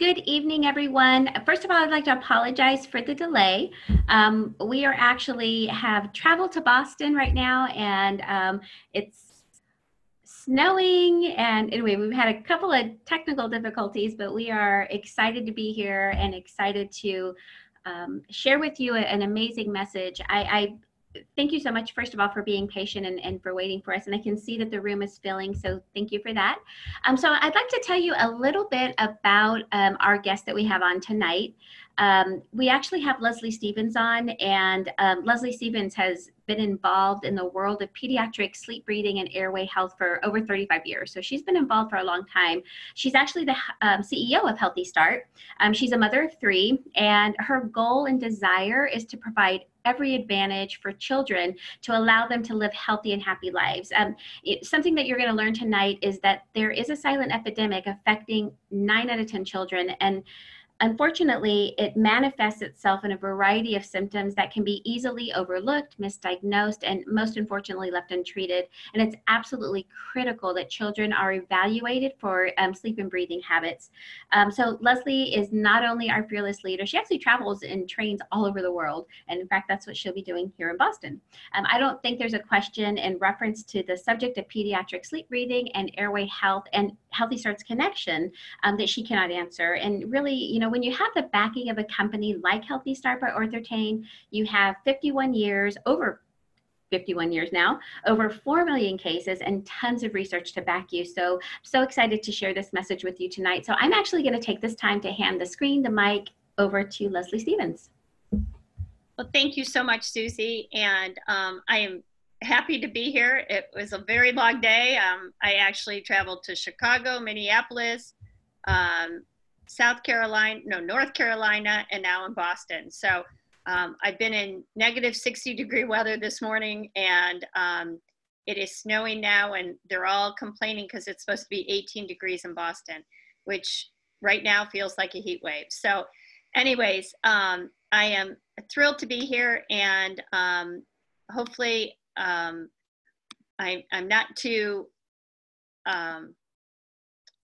Good evening, everyone. First of all, I'd like to apologize for the delay. We are actually have traveled to Boston right now, and it's snowing. And anyway, we've had a couple of technical difficulties, but we are excited to be here and excited to share with you an amazing message. I thank you so much, first of all, for being patient and for waiting for us. And I can see that the room is filling, so thank you for that. So I'd like to tell you a little bit about our guest that we have on tonight. We actually have Leslie Stevens on, and Leslie Stevens has been involved in the world of pediatric sleep breathing and airway health for over 35 years. So she's been involved for a long time. She's actually the CEO of HealthyStart. She's a mother of 3, and her goal and desire is to provide every advantage for children to allow them to live healthy and happy lives. Something that you're going to learn tonight is that there is a silent epidemic affecting 9 out of 10 children, and unfortunately, it manifests itself in a variety of symptoms that can be easily overlooked, misdiagnosed, and most unfortunately left untreated. And it's absolutely critical that children are evaluated for sleep and breathing habits. So Leslie is not only our fearless leader, she actually travels and trains all over the world. And in fact, that's what she'll be doing here in Boston. I don't think there's a question in reference to the subject of pediatric sleep breathing and airway health and HealthyStart's connection that she cannot answer. And really, you know, when you have the backing of a company like HealthyStart by Ortho, you have 51 years, over 51 years now, over 4 million cases, and tons of research to back you. So excited to share this message with you tonight. So I'm actually going to take this time to hand the mic over to Leslie Stevens. Well, thank you so much, Susie. And I am happy to be here. It was a very long day. I actually traveled to Chicago, Minneapolis, North Carolina, and now in Boston. So I've been in negative 60-degree weather this morning, and it is snowing now, and they're all complaining because it's supposed to be 18 degrees in Boston, which right now feels like a heat wave. So anyways, I am thrilled to be here, and hopefully I'm not too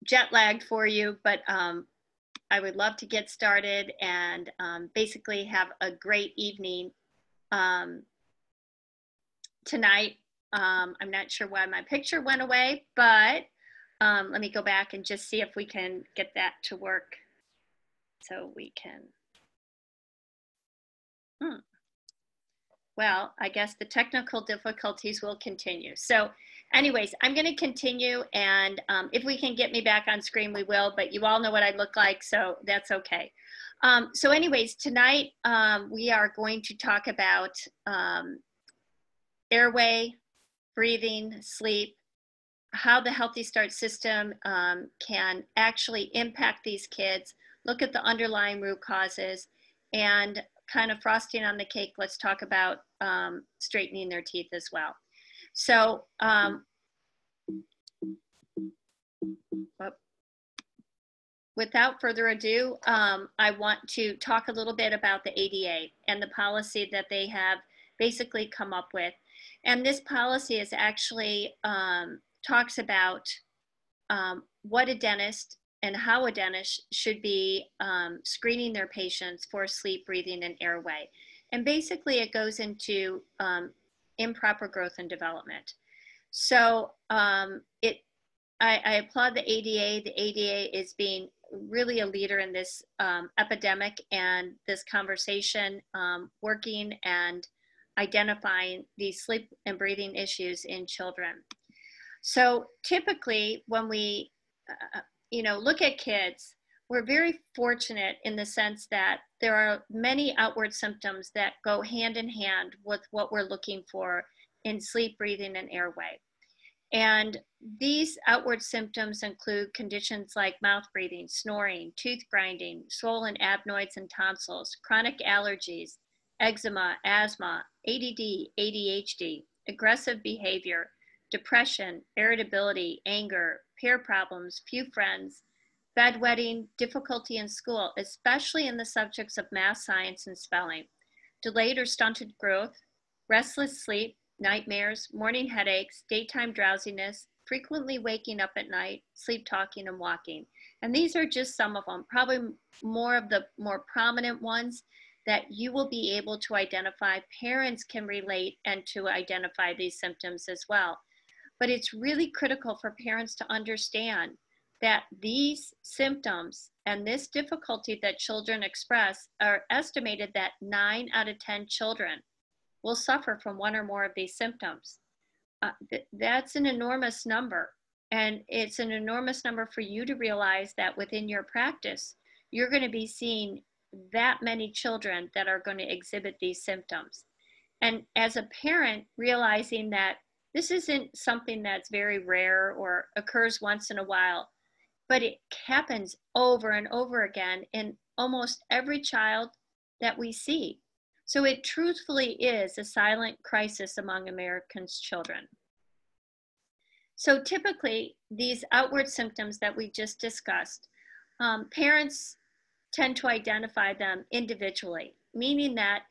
jet lagged for you, but I would love to get started and basically have a great evening tonight. I'm not sure why my picture went away, but let me go back and just see if we can get that to work so we can. Well, I guess the technical difficulties will continue. So anyways, I'm going to continue, and if we can get me back on screen, we will, but you all know what I look like, so that's okay. So anyways, tonight we are going to talk about airway, breathing, sleep, how the HealthyStart system can actually impact these kids, look at the underlying root causes, and kind of frosting on the cake, let's talk about straightening their teeth as well. So without further ado, I want to talk a little bit about the ADA and the policy that they have basically come up with. And this policy is actually talks about what a dentist and how a dentist should be screening their patients for sleep, breathing, and airway. And basically it goes into improper growth and development. So I applaud the ADA. The ADA is being really a leader in this epidemic and this conversation, working and identifying these sleep and breathing issues in children. So typically when we look at kids, we're very fortunate in the sense that there are many outward symptoms that go hand in hand with what we're looking for in sleep, breathing, and airway. And these outward symptoms include conditions like mouth breathing, snoring, tooth grinding, swollen adenoids and tonsils, chronic allergies, eczema, asthma, ADD, ADHD, aggressive behavior, depression, irritability, anger, peer problems, few friends, bedwetting, difficulty in school, especially in the subjects of math, science, and spelling, delayed or stunted growth, restless sleep, nightmares, morning headaches, daytime drowsiness, frequently waking up at night, sleep talking, and walking. And these are just some of them, probably more of the more prominent ones that you will be able to identify. Parents can relate and to identify these symptoms as well. But it's really critical for parents to understand that these symptoms and this difficulty that children express are estimated that 9 out of 10 children will suffer from one or more of these symptoms. That's an enormous number. And it's an enormous number for you to realize that within your practice, you're going to be seeing that many children that are going to exhibit these symptoms. And as a parent, realizing that this isn't something that's very rare or occurs once in a while, but it happens over and over again in almost every child that we see. So it truthfully is a silent crisis among Americans' children. So typically, these outward symptoms that we just discussed, parents tend to identify them individually, meaning that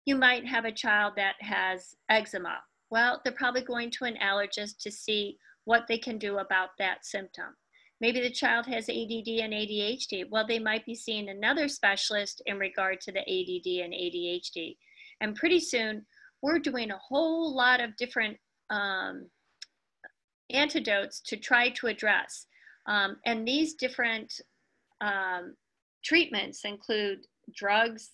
you might have a child that has eczema. Well, they're probably going to an allergist to see what they can do about that symptom. Maybe the child has ADD and ADHD. Well, they might be seeing another specialist in regard to the ADD and ADHD. And pretty soon, we're doing a whole lot of different antidotes to try to address. And these different treatments include drugs,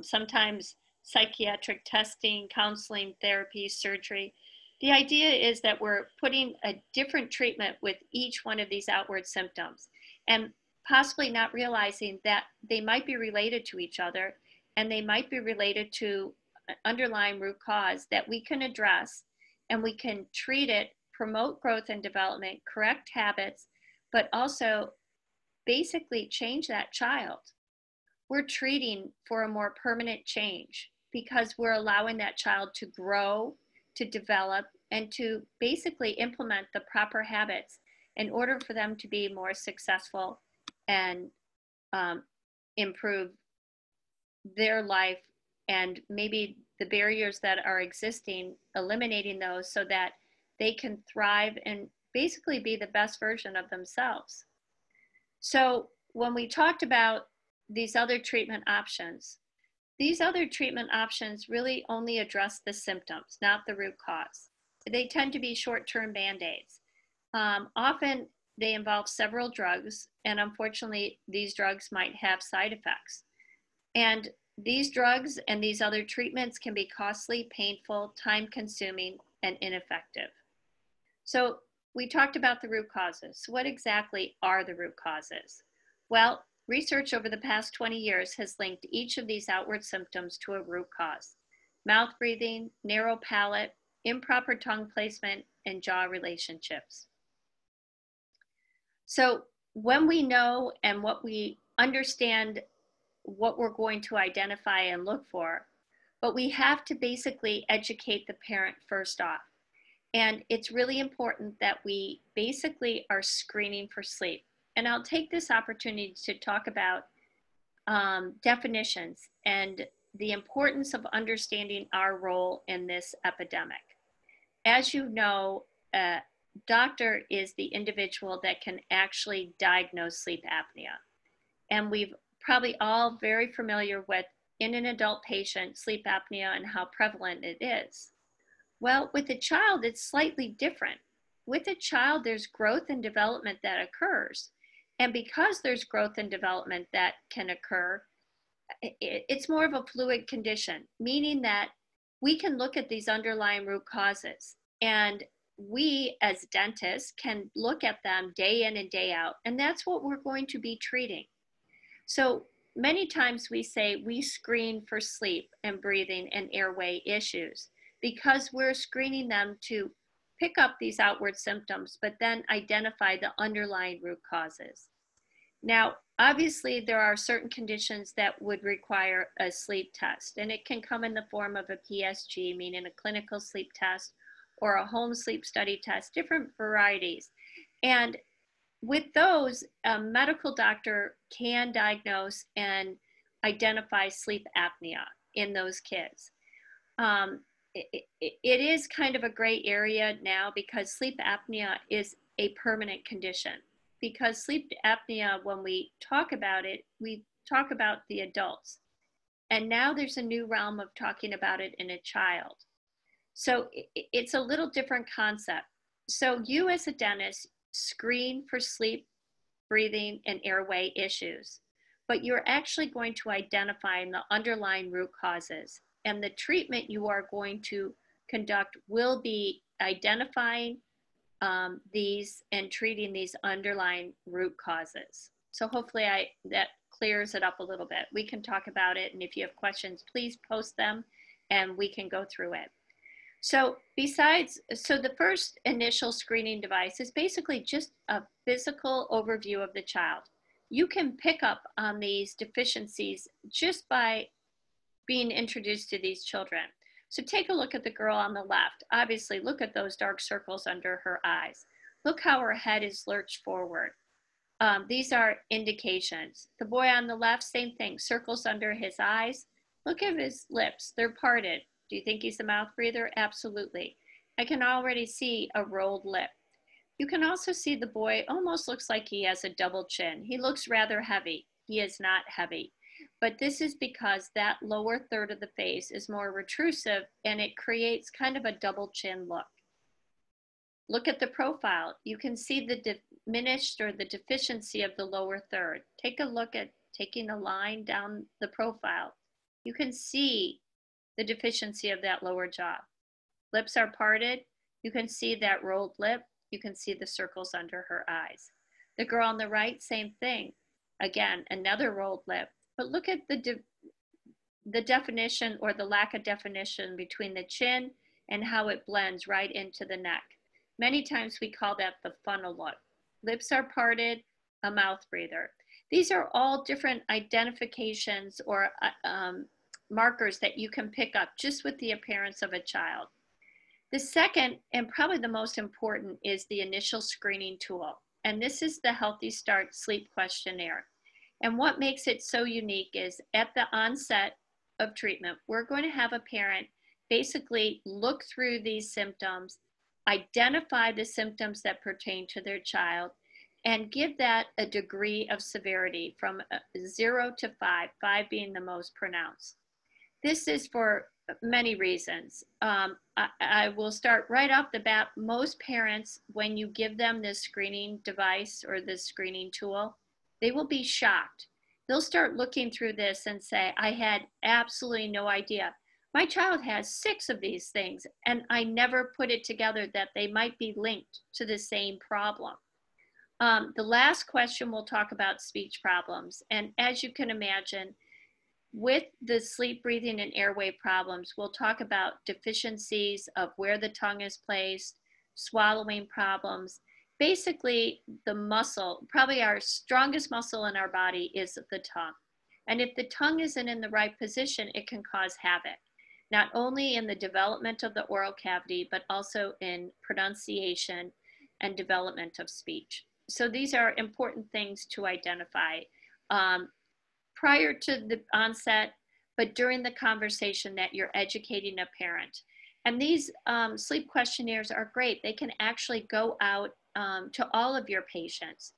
sometimes psychiatric testing, counseling, therapy, surgery. The idea is that we're putting a different treatment with each one of these outward symptoms and possibly not realizing that they might be related to each other and they might be related to an underlying root cause that we can address, and we can treat it, promote growth and development, correct habits, but also basically change that child. We're treating for a more permanent change because we're allowing that child to grow, to develop, and to basically implement the proper habits in order for them to be more successful and improve their life, and maybe the barriers that are existing, eliminating those so that they can thrive and basically be the best version of themselves. So when we talked about these other treatment options really only address the symptoms, not the root cause. They tend to be short-term Band-Aids. Often they involve several drugs, and unfortunately, these drugs might have side effects. And these drugs and these other treatments can be costly, painful, time-consuming, and ineffective. So we talked about the root causes. What exactly are the root causes? Well, research over the past 20 years has linked each of these outward symptoms to a root cause: mouth breathing, narrow palate, improper tongue placement, and jaw relationships. So when we know and what we understand what we're going to identify and look for, but we have to basically educate the parent first off. And it's really important that we basically are screening for sleep. And I'll take this opportunity to talk about definitions and the importance of understanding our role in this epidemic. As you know, a doctor is the individual that can actually diagnose sleep apnea. And we've probably all very familiar with, in an adult patient, sleep apnea and how prevalent it is. Well, with a child, it's slightly different. With a child, there's growth and development that occurs. And because there's growth and development that can occur, it's more of a fluid condition, meaning that we can look at these underlying root causes. And we, as dentists, can look at them day in and day out. And that's what we're going to be treating. So many times we say we screen for sleep and breathing and airway issues because we're screening them to pick up these outward symptoms, but then identify the underlying root causes. Now, obviously, there are certain conditions that would require a sleep test, and it can come in the form of a PSG, meaning a clinical sleep test, or a home sleep study test, different varieties. And with those, a medical doctor can diagnose and identify sleep apnea in those kids. it is kind of a gray area now because sleep apnea is a permanent condition. Because sleep apnea, when we talk about it, we talk about the adults. And now there's a new realm of talking about it in a child. So it's a little different concept. So you as a dentist screen for sleep, breathing, and airway issues, but you're actually going to identify the underlying root causes. And the treatment you are going to conduct will be identifying these and treating these underlying root causes. So hopefully that clears it up a little bit. We can talk about it, and if you have questions, please post them and we can go through it. So the first initial screening device is basically just a physical overview of the child. You can pick up on these deficiencies just by being introduced to these children. So take a look at the girl on the left. Obviously, look at those dark circles under her eyes. Look how her head is lurched forward. These are indications. The boy on the left, same thing, circles under his eyes. Look at his lips, they're parted. Do you think he's a mouth breather? Absolutely. I can already see a rolled lip. You can also see the boy almost looks like he has a double chin. He looks rather heavy. He is not heavy. But this is because that lower third of the face is more retrusive and it creates kind of a double chin look. Look at the profile. You can see the diminished or the deficiency of the lower third. Take a look at taking a line down the profile. You can see the deficiency of that lower jaw. Lips are parted. You can see that rolled lip. You can see the circles under her eyes. The girl on the right, same thing. Again, another rolled lip. But look at the definition or the lack of definition between the chin and how it blends right into the neck. Many times we call that the funnel look. Lips are parted, a mouth breather. These are all different identifications or markers that you can pick up just with the appearance of a child. The second, and probably the most important, is the initial screening tool. And this is the HealthyStart Sleep Questionnaire. And what makes it so unique is at the onset of treatment, we're going to have a parent basically look through these symptoms, identify the symptoms that pertain to their child, and give that a degree of severity from 0 to 5, 5 being the most pronounced. This is for many reasons. I will start right off the bat. Most parents, when you give them this screening device or this screening tool, they will be shocked. They'll start looking through this and say, I had absolutely no idea. My child has 6 of these things, and I never put it together that they might be linked to the same problem. The last question, we'll talk about speech problems. And as you can imagine, with the sleep, breathing, and airway problems, we'll talk about deficiencies of where the tongue is placed, swallowing problems. Basically, the muscle, probably our strongest muscle in our body is the tongue. And if the tongue isn't in the right position, it can cause havoc, not only in the development of the oral cavity, but also in pronunciation and development of speech. So these are important things to identify prior to the onset, but during the conversation that you're educating a parent. And these sleep questionnaires are great. They can actually go out to all of your patients.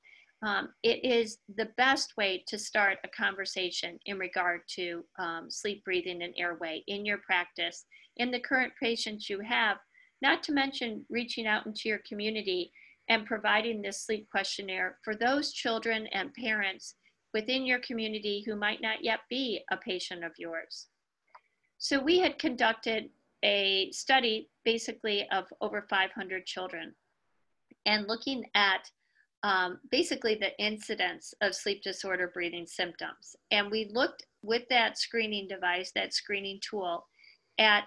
It is the best way to start a conversation in regard to sleep, breathing, and airway in your practice, in the current patients you have, not to mention reaching out into your community and providing this sleep questionnaire for those children and parents within your community who might not yet be a patient of yours. So we had conducted a study basically of over 500 children and looking at basically the incidence of sleep disorder breathing symptoms. And we looked with that screening device, that screening tool, at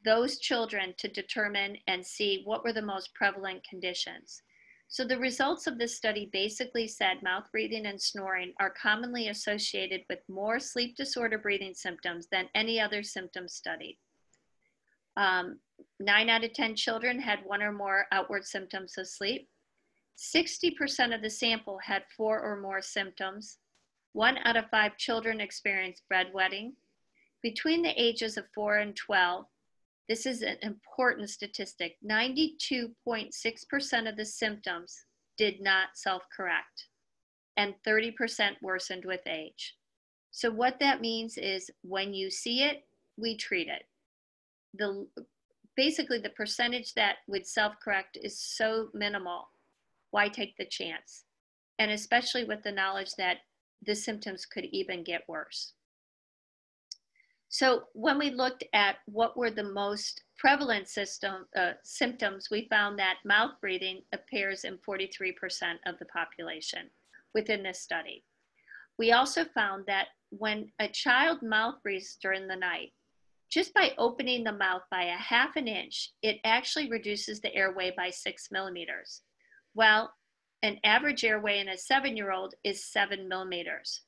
those children to determine and see what were the most prevalent conditions. So the results of this study basically said mouth breathing and snoring are commonly associated with more sleep disorder breathing symptoms than any other symptom studied. 9 out of 10 children had 1 or more outward symptoms of sleep. 60% of the sample had 4 or more symptoms. 1 out of 5 children experienced bedwetting. Between the ages of 4 and 12, This is an important statistic. 92.6% of the symptoms did not self-correct, and 30% worsened with age. So what that means is when you see it, we treat it. Basically, the percentage that would self-correct is so minimal. Why take the chance? And especially with the knowledge that the symptoms could even get worse. So when we looked at what were the most prevalent symptoms, we found that mouth breathing appears in 43% of the population within this study. We also found that when a child mouth breathes during the night, just by opening the mouth by a half an inch, it actually reduces the airway by 6 millimeters. Well, an average airway in a 7-year-old is 7 millimeters.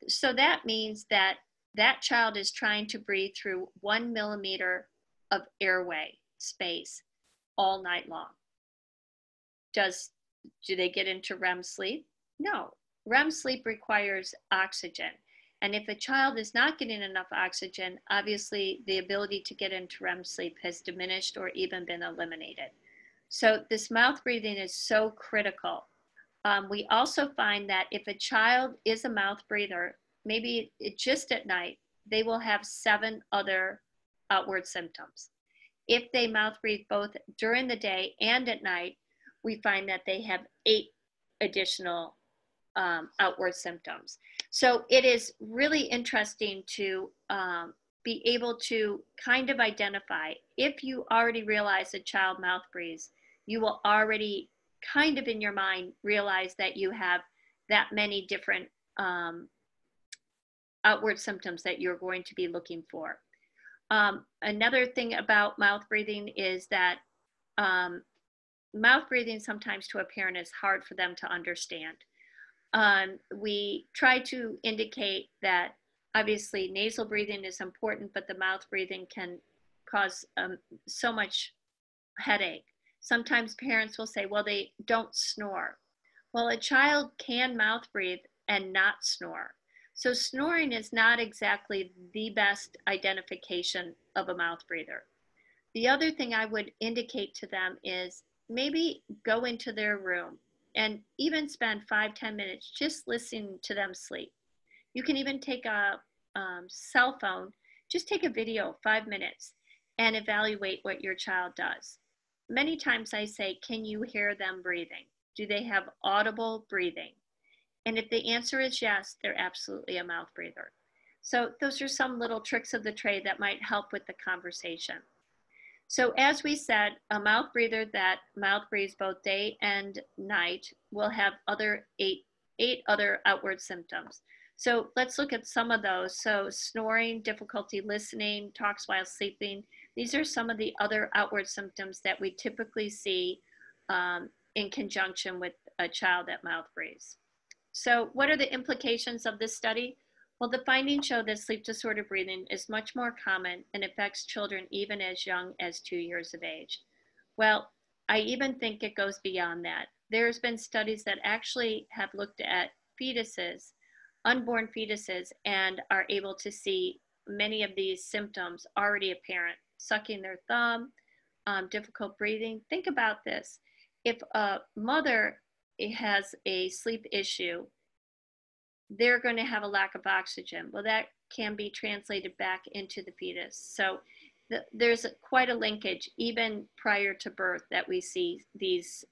So that means that that child is trying to breathe through 1 millimeter of airway space all night long. Do they get into REM sleep? No. REM sleep requires oxygen. And if a child is not getting enough oxygen, obviously the ability to get into REM sleep has diminished or even been eliminated. So this mouth breathing is so critical. We also find that if a child is a mouth breather, maybe just at night, they will have 7 other outward symptoms. If they mouth breathe both during the day and at night, we find that they have 8 additional outward symptoms. So it is really interesting to be able to kind of identify. If you already realize a child mouth breathes, you will already kind of in your mind realize that you have that many different outward symptoms that you're going to be looking for. Another thing about mouth breathing is that mouth breathing sometimes to a parent is hard for them to understand. We try to indicate that obviously nasal breathing is important, but the mouth breathing can cause so much headache. Sometimes parents will say, well, they don't snore. Well, a child can mouth breathe and not snore. So snoring is not exactly the best identification of a mouth breather. The other thing I would indicate to them is maybe go into their room and even spend 5-10 minutes just listening to them sleep. You can even take a cell phone, just take a video, 5 minutes, and evaluate what your child does. Many times I say, can you hear them breathing? Do they have audible breathing? And if the answer is yes, they're absolutely a mouth breather. So those are some little tricks of the trade that might help with the conversation. So as we said, a mouth breather that mouth breathes both day and night will have eight other outward symptoms. So let's look at some of those. So snoring, difficulty listening, talks while sleeping. These are some of the other outward symptoms that we typically see in conjunction with a child that mouth breathes. So what are the implications of this study? Well, the findings show that sleep disorder breathing is much more common and affects children even as young as 2 years of age. Well, I even think it goes beyond that. There's been studies that actually have looked at fetuses, unborn fetuses, and are able to see many of these symptoms already apparent. Sucking their thumb, difficult breathing. Think about this. If a mother has a sleep issue, they're going to have a lack of oxygen. Well, that can be translated back into the fetus. So there's quite a linkage, even prior to birth, that we see these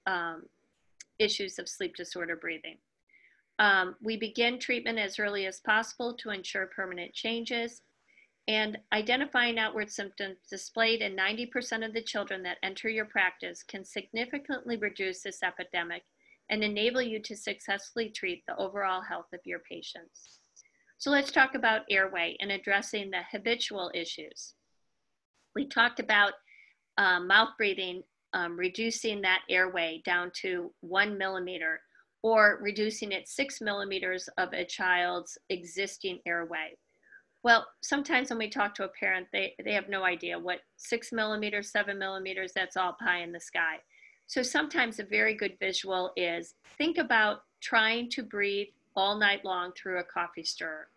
issues of sleep disorder breathing. We begin treatment as early as possible to ensure permanent changes. And identifying outward symptoms displayed in 90% of the children that enter your practice can significantly reduce this epidemic and enable you to successfully treat the overall health of your patients. So let's talk about airway and addressing the habitual issues. We talked about mouth breathing, reducing that airway down to 1 millimeter or reducing it 6 millimeters of a child's existing airway. Well, sometimes when we talk to a parent, they have no idea what 6 millimeters, 7 millimeters, that's all pie in the sky. So sometimes a very good visual is think about trying to breathe all night long through a coffee stirrer,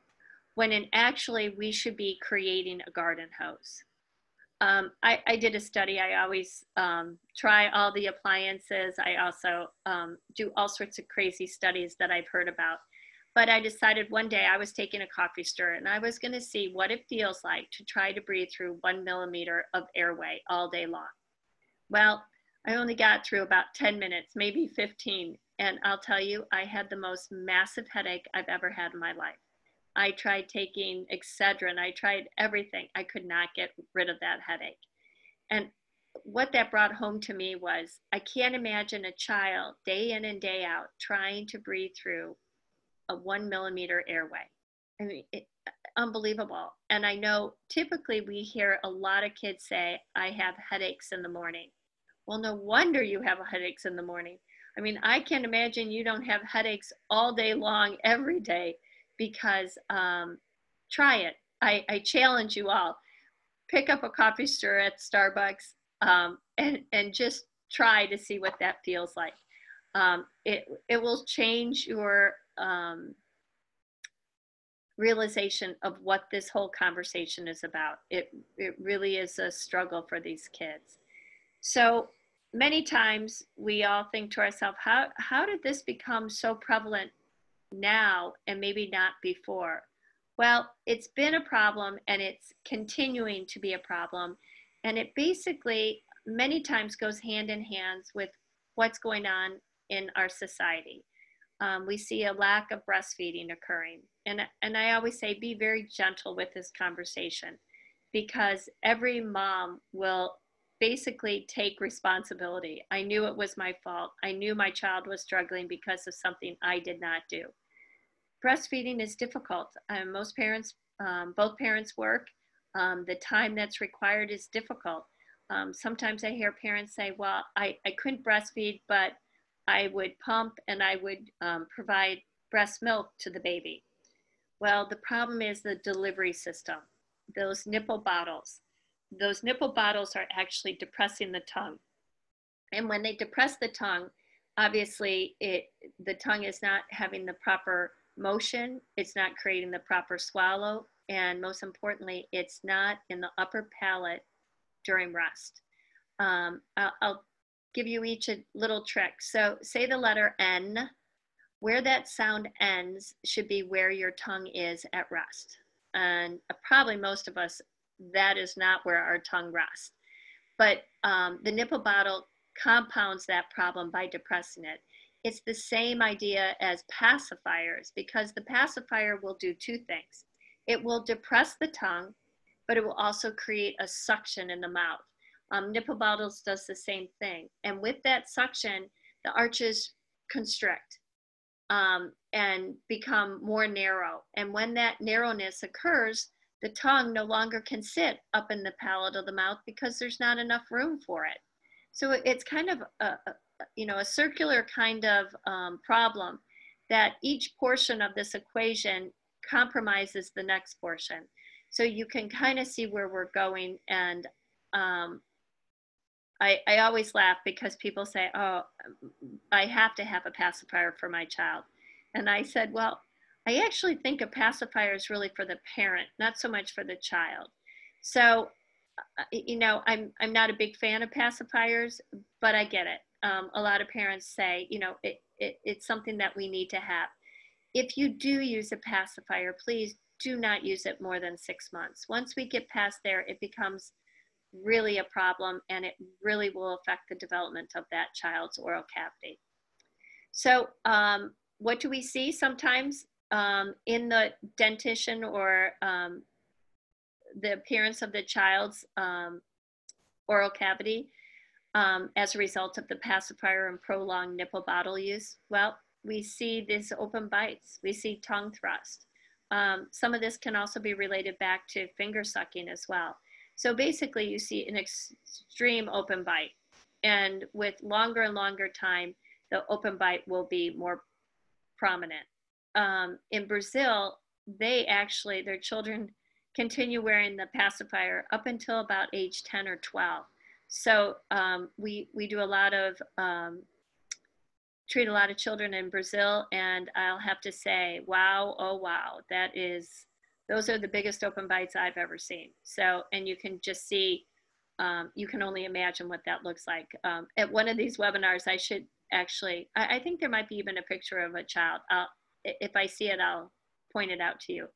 when actually we should be creating a garden hose. I did a study. I always try all the appliances. I also do all sorts of crazy studies that I've heard about. But I decided one day I was taking a coffee stir and I was going to see what it feels like to try to breathe through 1 millimeter of airway all day long. Well, I only got through about 10 minutes, maybe 15. And I'll tell you, I had the most massive headache I've ever had in my life. I tried taking Excedrin. I tried everything. I could not get rid of that headache. And what that brought home to me was I can't imagine a child day in and day out trying to breathe through a 1 millimeter airway. I mean, unbelievable. And I know typically we hear a lot of kids say, I have headaches in the morning. Well, no wonder you have headaches in the morning. I mean, I can't imagine you don't have headaches all day long, every day, because try it. I challenge you all. Pick up a coffee stir at Starbucks and just try to see what that feels like. It will change your realization of what this whole conversation is about. It really is a struggle for these kids. So many times we all think to ourselves, how did this become so prevalent now and maybe not before? Well, it's been a problem and it's continuing to be a problem. And it basically many times goes hand in hand with what's going on in our society. We see a lack of breastfeeding occurring. And I always say, be very gentle with this conversation because every mom will basically take responsibility. I knew it was my fault. I knew my child was struggling because of something I did not do. Breastfeeding is difficult. Most parents, both parents work. The time that's required is difficult. Sometimes I hear parents say, well, I couldn't breastfeed, but I would pump and I would provide breast milk to the baby. Well, the problem is the delivery system, those nipple bottles. Those nipple bottles are actually depressing the tongue. And when they depress the tongue, obviously the tongue is not having the proper motion, it's not creating the proper swallow, and most importantly, it's not in the upper palate during rest. I'll give you each a little trick. So say the letter N, where that sound ends should be where your tongue is at rest. And probably most of us, that is not where our tongue rests. But the nipple bottle compounds that problem by depressing it. It's the same idea as pacifiers because the pacifier will do two things. It will depress the tongue, but it will also create a suction in the mouth. Nipple bottles does the same thing. And with that suction, the arches constrict and become more narrow. And when that narrowness occurs, the tongue no longer can sit up in the palate of the mouth because there's not enough room for it. So it's kind of a circular kind of problem that each portion of this equation compromises the next portion. So you can kind of see where we're going. And I always laugh because people say, oh, I have to have a pacifier for my child. And I said, well, I actually think a pacifier is really for the parent, not so much for the child. So, I'm not a big fan of pacifiers, but I get it. A lot of parents say, it's something that we need to have. If you do use a pacifier, please do not use it more than 6 months. Once we get past there, it becomes really a problem and it really will affect the development of that child's oral cavity. So what do we see sometimes in the dentition or the appearance of the child's oral cavity as a result of the pacifier and prolonged nipple bottle use? Well, we see these open bites. We see tongue thrust. Some of this can also be related back to finger sucking as well. So basically you see an extreme open bite. And with longer and longer time, the open bite will be more prominent. In Brazil, their children continue wearing the pacifier up until about age 10 or 12. So we do treat a lot of children in Brazil, and I'll have to say, wow, oh wow, those are the biggest open bites I've ever seen. So, and you can just see you can only imagine what that looks like. At one of these webinars, I should actually, I think there might be even a picture of a child. If I see it, I'll point it out to you.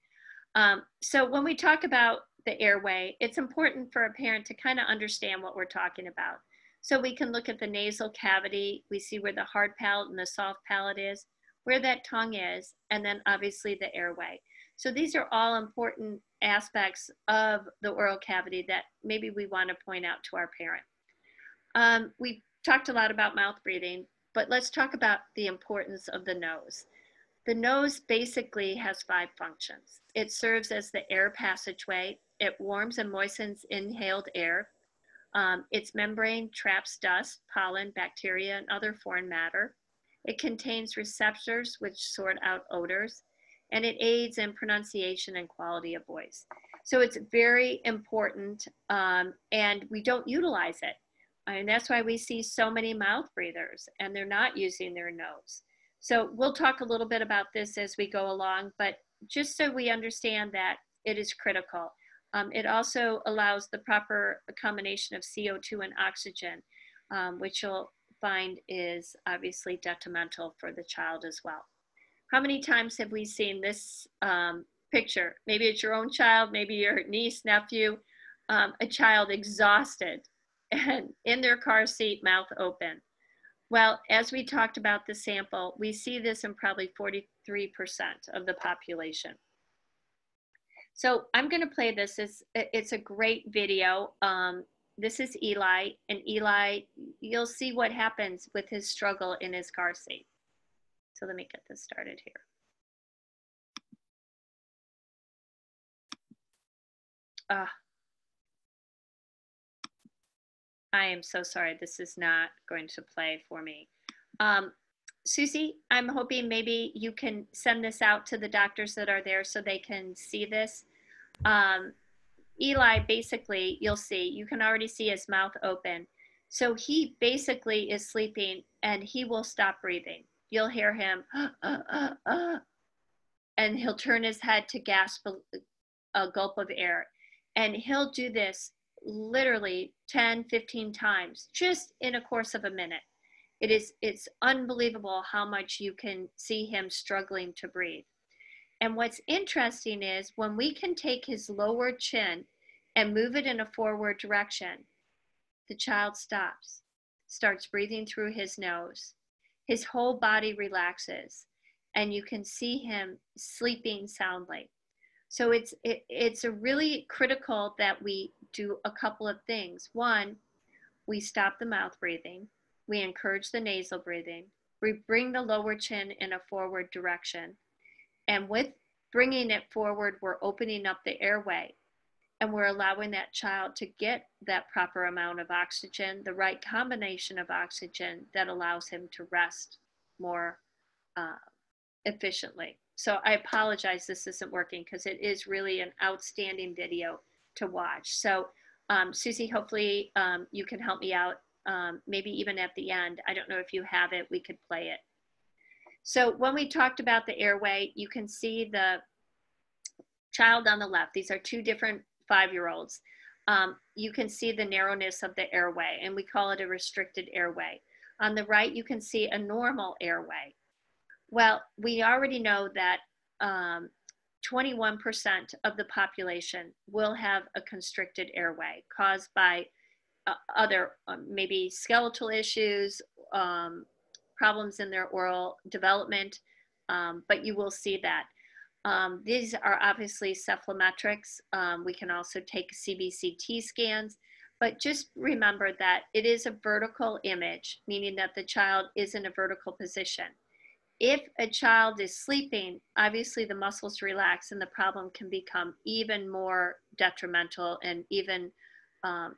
So when we talk about the airway, it's important for a parent to kind of understand what we're talking about. So we can look at the nasal cavity. We see where the hard palate and the soft palate is, where that tongue is, and then obviously the airway. So these are all important aspects of the oral cavity that maybe we want to point out to our parent. We talked a lot about mouth breathing, but let's talk about the importance of the nose. The nose basically has 5 functions. It serves as the air passageway. It warms and moistens inhaled air. Its membrane traps dust, pollen, bacteria, and other foreign matter. It contains receptors which sort out odors, and it aids in pronunciation and quality of voice. So it's very important, and we don't utilize it. And that's why we see so many mouth breathers, and they're not using their nose. So we'll talk a little bit about this as we go along, but just so we understand that it is critical. It also allows the proper combination of CO2 and oxygen, which you'll find is obviously detrimental for the child as well. How many times have we seen this picture? Maybe it's your own child, maybe your niece, nephew, a child exhausted and in their car seat, mouth open. Well, as we talked about the sample, we see this in probably 43% of the population. So I'm going to play this. It's a great video. This is Eli, and Eli, you'll see what happens with his struggle in his car seat. So let me get this started here. I am so sorry. This is not going to play for me. Susie, I'm hoping maybe you can send this out to the doctors that are there so they can see this. Eli, basically, you'll see, you can already see his mouth open. So he basically is sleeping and he will stop breathing. You'll hear him, and he'll turn his head to gasp a gulp of air. And he'll do this literally 10, 15 times, just in a course of a minute. It's unbelievable how much you can see him struggling to breathe. And what's interesting is when we can take his lower chin and move it in a forward direction, the child stops, starts breathing through his nose. His whole body relaxes, and you can see him sleeping soundly. So it's a really critical that we do a couple of things. One, we stop the mouth breathing. We encourage the nasal breathing. We bring the lower chin in a forward direction. And with bringing it forward, we're opening up the airway, and we're allowing that child to get that proper amount of oxygen, the right combination of oxygen that allows him to rest more efficiently. So I apologize this isn't working because it is really an outstanding video to watch. So Susie, hopefully you can help me out, maybe even at the end. I don't know if you have it, we could play it. So when we talked about the airway, you can see the child on the left. These are 2 different 5-year-olds. You can see the narrowness of the airway, and we call it a restricted airway. On the right, you can see a normal airway. Well, we already know that 21% of the population will have a constricted airway caused by other maybe skeletal issues, problems in their oral development, but you will see that. These are obviously cephalometrics. We can also take CBCT scans, but just remember that it is a vertical image, meaning that the child is in a vertical position. If a child is sleeping, obviously the muscles relax and the problem can become even more detrimental and even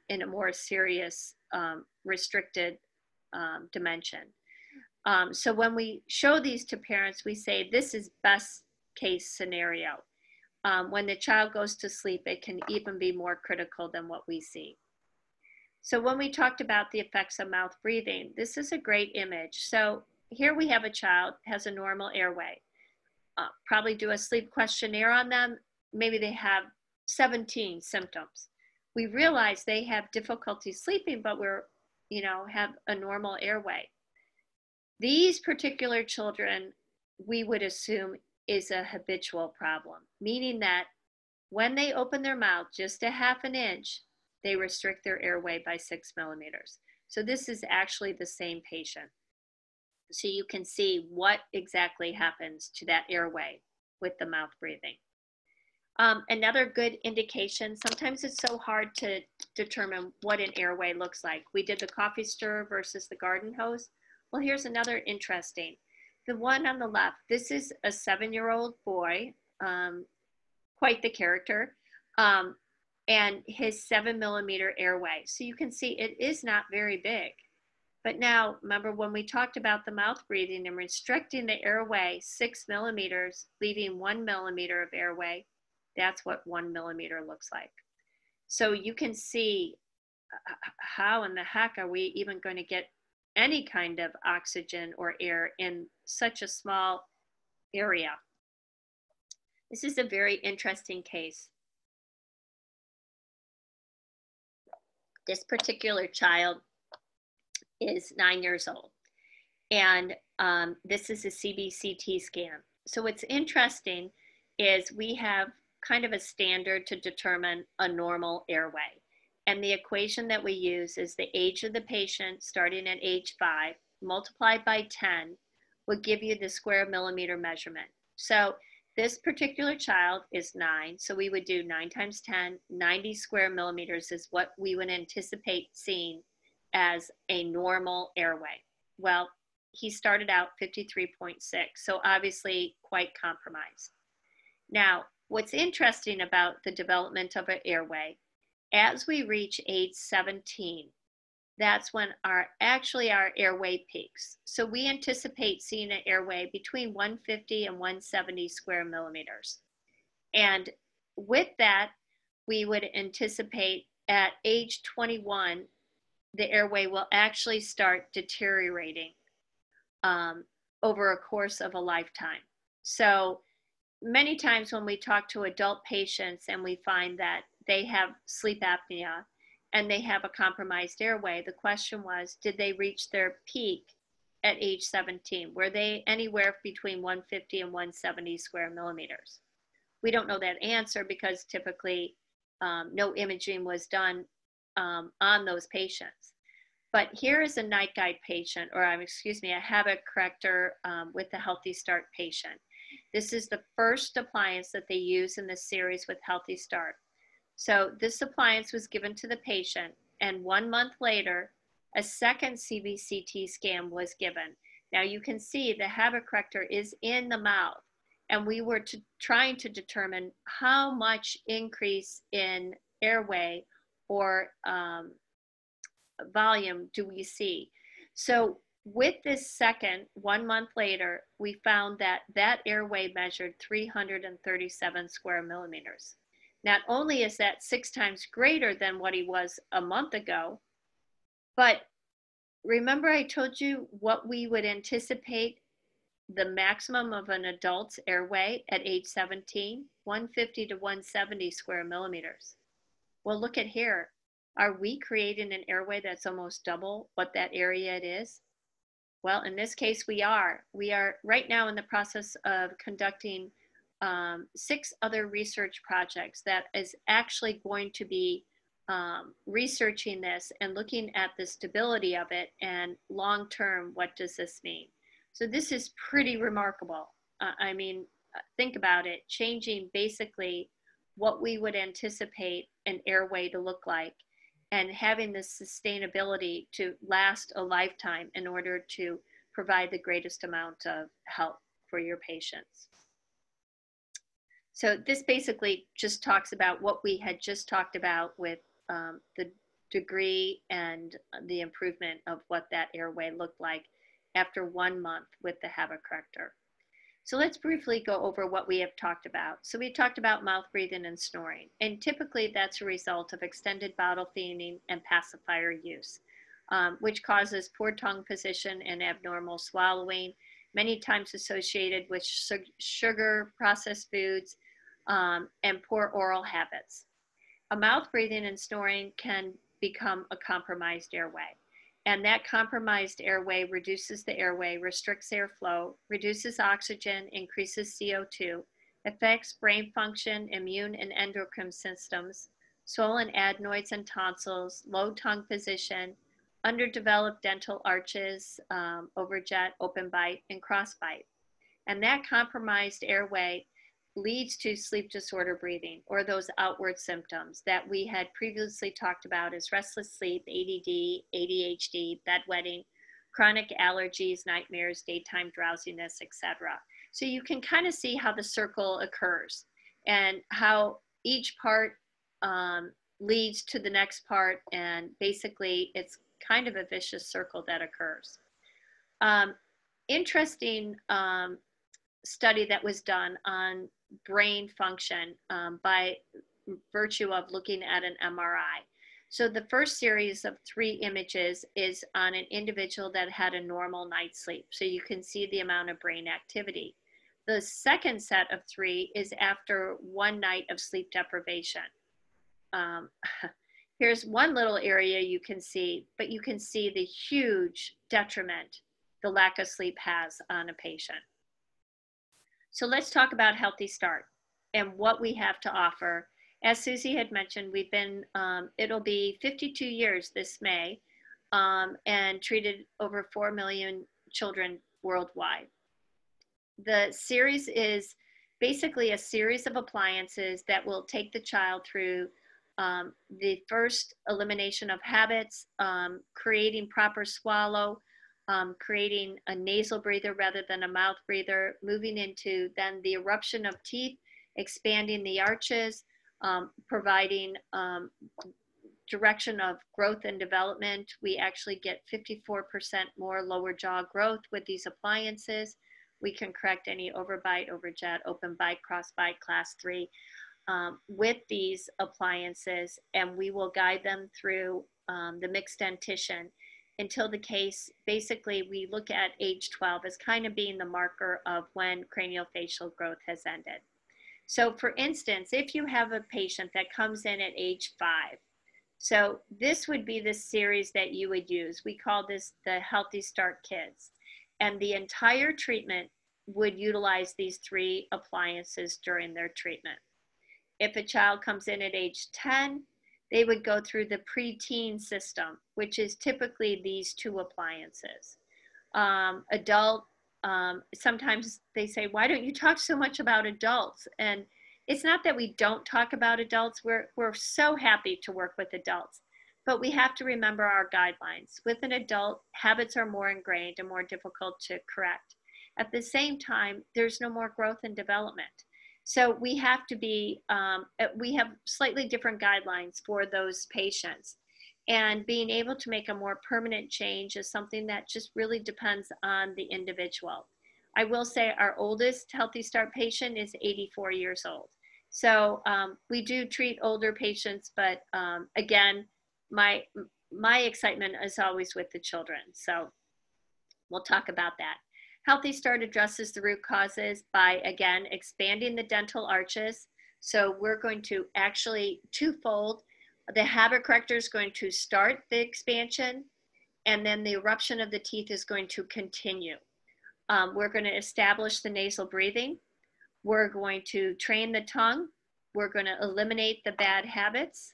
in a more serious restricted dimension. So when we show these to parents, we say this is best case scenario. When the child goes to sleep, it can even be more critical than what we see. So when we talked about the effects of mouth breathing, this is a great image. So here we have a child has a normal airway. Probably do a sleep questionnaire on them. Maybe they have 17 symptoms. we realize they have difficulty sleeping, but have a normal airway. These particular children, we would assume, is a habitual problem, meaning that when they open their mouth just a half an inch, they restrict their airway by 6 millimeters. So this is actually the same patient. So you can see what exactly happens to that airway with the mouth breathing. Another good indication, sometimes it's so hard to determine what an airway looks like. We did the coffee stir versus the garden hose. Well, here's another interesting. The one on the left, this is a 7-year-old boy, quite the character, and his 7 millimeter airway. So you can see it is not very big. But now, remember when we talked about the mouth breathing and restricting the airway 6 millimeters, leaving 1 millimeter of airway, that's what 1 millimeter looks like. So you can see how in the heck are we even going to get any kind of oxygen or air in such a small area. This is a very interesting case. This particular child is 9 years old, and this is a CBCT scan. So what's interesting is we have kind of a standard to determine a normal airway. And the equation that we use is the age of the patient starting at age 5 multiplied by 10 will give you the square millimeter measurement. So this particular child is 9, so we would do 9 times 10, 90 square millimeters is what we would anticipate seeing as a normal airway. Well, he started out 53.6, so obviously quite compromised. Now, what's interesting about the development of an airway, as we reach age 17, that's when our airway peaks. So we anticipate seeing an airway between 150 and 170 square millimeters. And with that, we would anticipate at age 21, the airway will actually start deteriorating over a course of a lifetime. So many times when we talk to adult patients and we find that they have sleep apnea and they have a compromised airway, the question was, did they reach their peak at age 17? Were they anywhere between 150 and 170 square millimeters? We don't know that answer because typically no imaging was done on those patients. But here is a night guide patient, or a habit corrector with a HealthyStart patient. This is the first appliance that they use in this series with HealthyStart. So this appliance was given to the patient, and 1 month later, a second CBCT scan was given. Now you can see the habit corrector is in the mouth, and we were trying to determine how much increase in airway or volume do we see. So with this second, 1 month later, we found that that airway measured 337 square millimeters. Not only is that 6 times greater than what he was a month ago, but remember I told you what we would anticipate the maximum of an adult's airway at age 17, 150 to 170 square millimeters. Well, look at here. Are we creating an airway that's almost double what that area it is? Well, in this case, we are. We are right now in the process of conducting 6 other research projects that is actually going to be researching this and looking at the stability of it and long-term, what does this mean? So this is pretty remarkable. Think about it, changing basically what we would anticipate an airway to look like and having this sustainability to last a lifetime in order to provide the greatest amount of help for your patients. So this basically just talks about what we had just talked about with the degree and the improvement of what that airway looked like after 1 month with the habit corrector. So let's briefly go over what we have talked about. So we talked about mouth breathing and snoring, and typically that's a result of extended bottle feeding and pacifier use, which causes poor tongue position and abnormal swallowing, many times associated with sugar, processed foods, and poor oral habits. a mouth breathing and snoring can become a compromised airway. And that compromised airway reduces the airway, restricts airflow, reduces oxygen, increases CO2, affects brain function, immune and endocrine systems, swollen adenoids and tonsils, low tongue position, underdeveloped dental arches, overjet, open bite, and crossbite. And that compromised airway leads to sleep disorder breathing, or those outward symptoms that we had previously talked about as restless sleep, ADD, ADHD, bedwetting, chronic allergies, nightmares, daytime drowsiness, etc. So you can kind of see how the circle occurs and how each part leads to the next part, and basically it's kind of a vicious circle that occurs. Interesting study that was done on brain function by virtue of looking at an MRI. So the first series of 3 images is on an individual that had a normal night's sleep. So you can see the amount of brain activity. The second set of 3 is after 1 night of sleep deprivation. Here's one little area you can see, but you can see the huge detriment the lack of sleep has on a patient. So let's talk about HealthyStart and what we have to offer. As Susie had mentioned, we've been, it'll be 52 years this May, and treated over 4 million children worldwide. The series is basically a series of appliances that will take the child through the first elimination of habits, creating proper swallow, creating a nasal breather rather than a mouth breather, moving into then the eruption of teeth, expanding the arches, providing direction of growth and development. We actually get 54% more lower jaw growth with these appliances. We can correct any overbite, overjet, open bite, crossbite, class 3 with these appliances, and we will guide them through the mixed dentition until the case, basically we look at age 12 as kind of being the marker of when craniofacial growth has ended. So for instance, if you have a patient that comes in at age 5, so this would be the series that you would use. We call this the HealthyStart Kids. And the entire treatment would utilize these 3 appliances during their treatment. If a child comes in at age 10, they would go through the preteen system, which is typically these 2 appliances. Adult, sometimes they say, why don't you talk so much about adults? And it's not that we don't talk about adults. We're so happy to work with adults, but we have to remember our guidelines. With an adult, habits are more ingrained and more difficult to correct. At the same time, there's no more growth and development. So we have to be, we have slightly different guidelines for those patients. And being able to make a more permanent change is something that just really depends on the individual. I will say our oldest HealthyStart patient is 84 years old. So we do treat older patients, but again, my excitement is always with the children. So we'll talk about that. HealthyStart addresses the root causes by, again, expanding the dental arches. So we're going to actually twofold. The habit corrector is going to start the expansion, and then the eruption of the teeth is going to continue. We're going to establish the nasal breathing. We're going to train the tongue. We're going to eliminate the bad habits.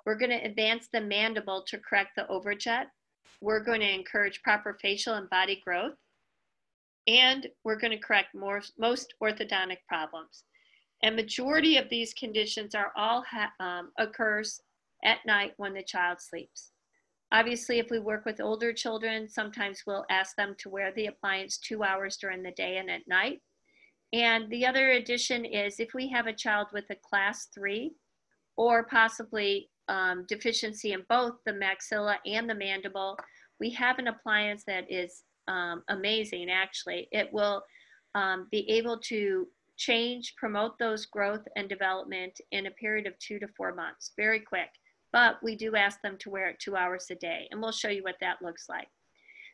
We're going to advance the mandible to correct the overjet. We're going to encourage proper facial and body growth. And we're going to correct most orthodontic problems. And majority of these conditions are all occurs at night when the child sleeps. Obviously, if we work with older children, sometimes we'll ask them to wear the appliance 2 hours during the day and at night. And the other addition is if we have a child with a class 3 or possibly deficiency in both the maxilla and the mandible, we have an appliance that is amazing, actually. It will be able to promote those growth and development in a period of 2 to 4 months, very quick. But we do ask them to wear it 2 hours a day, and we'll show you what that looks like.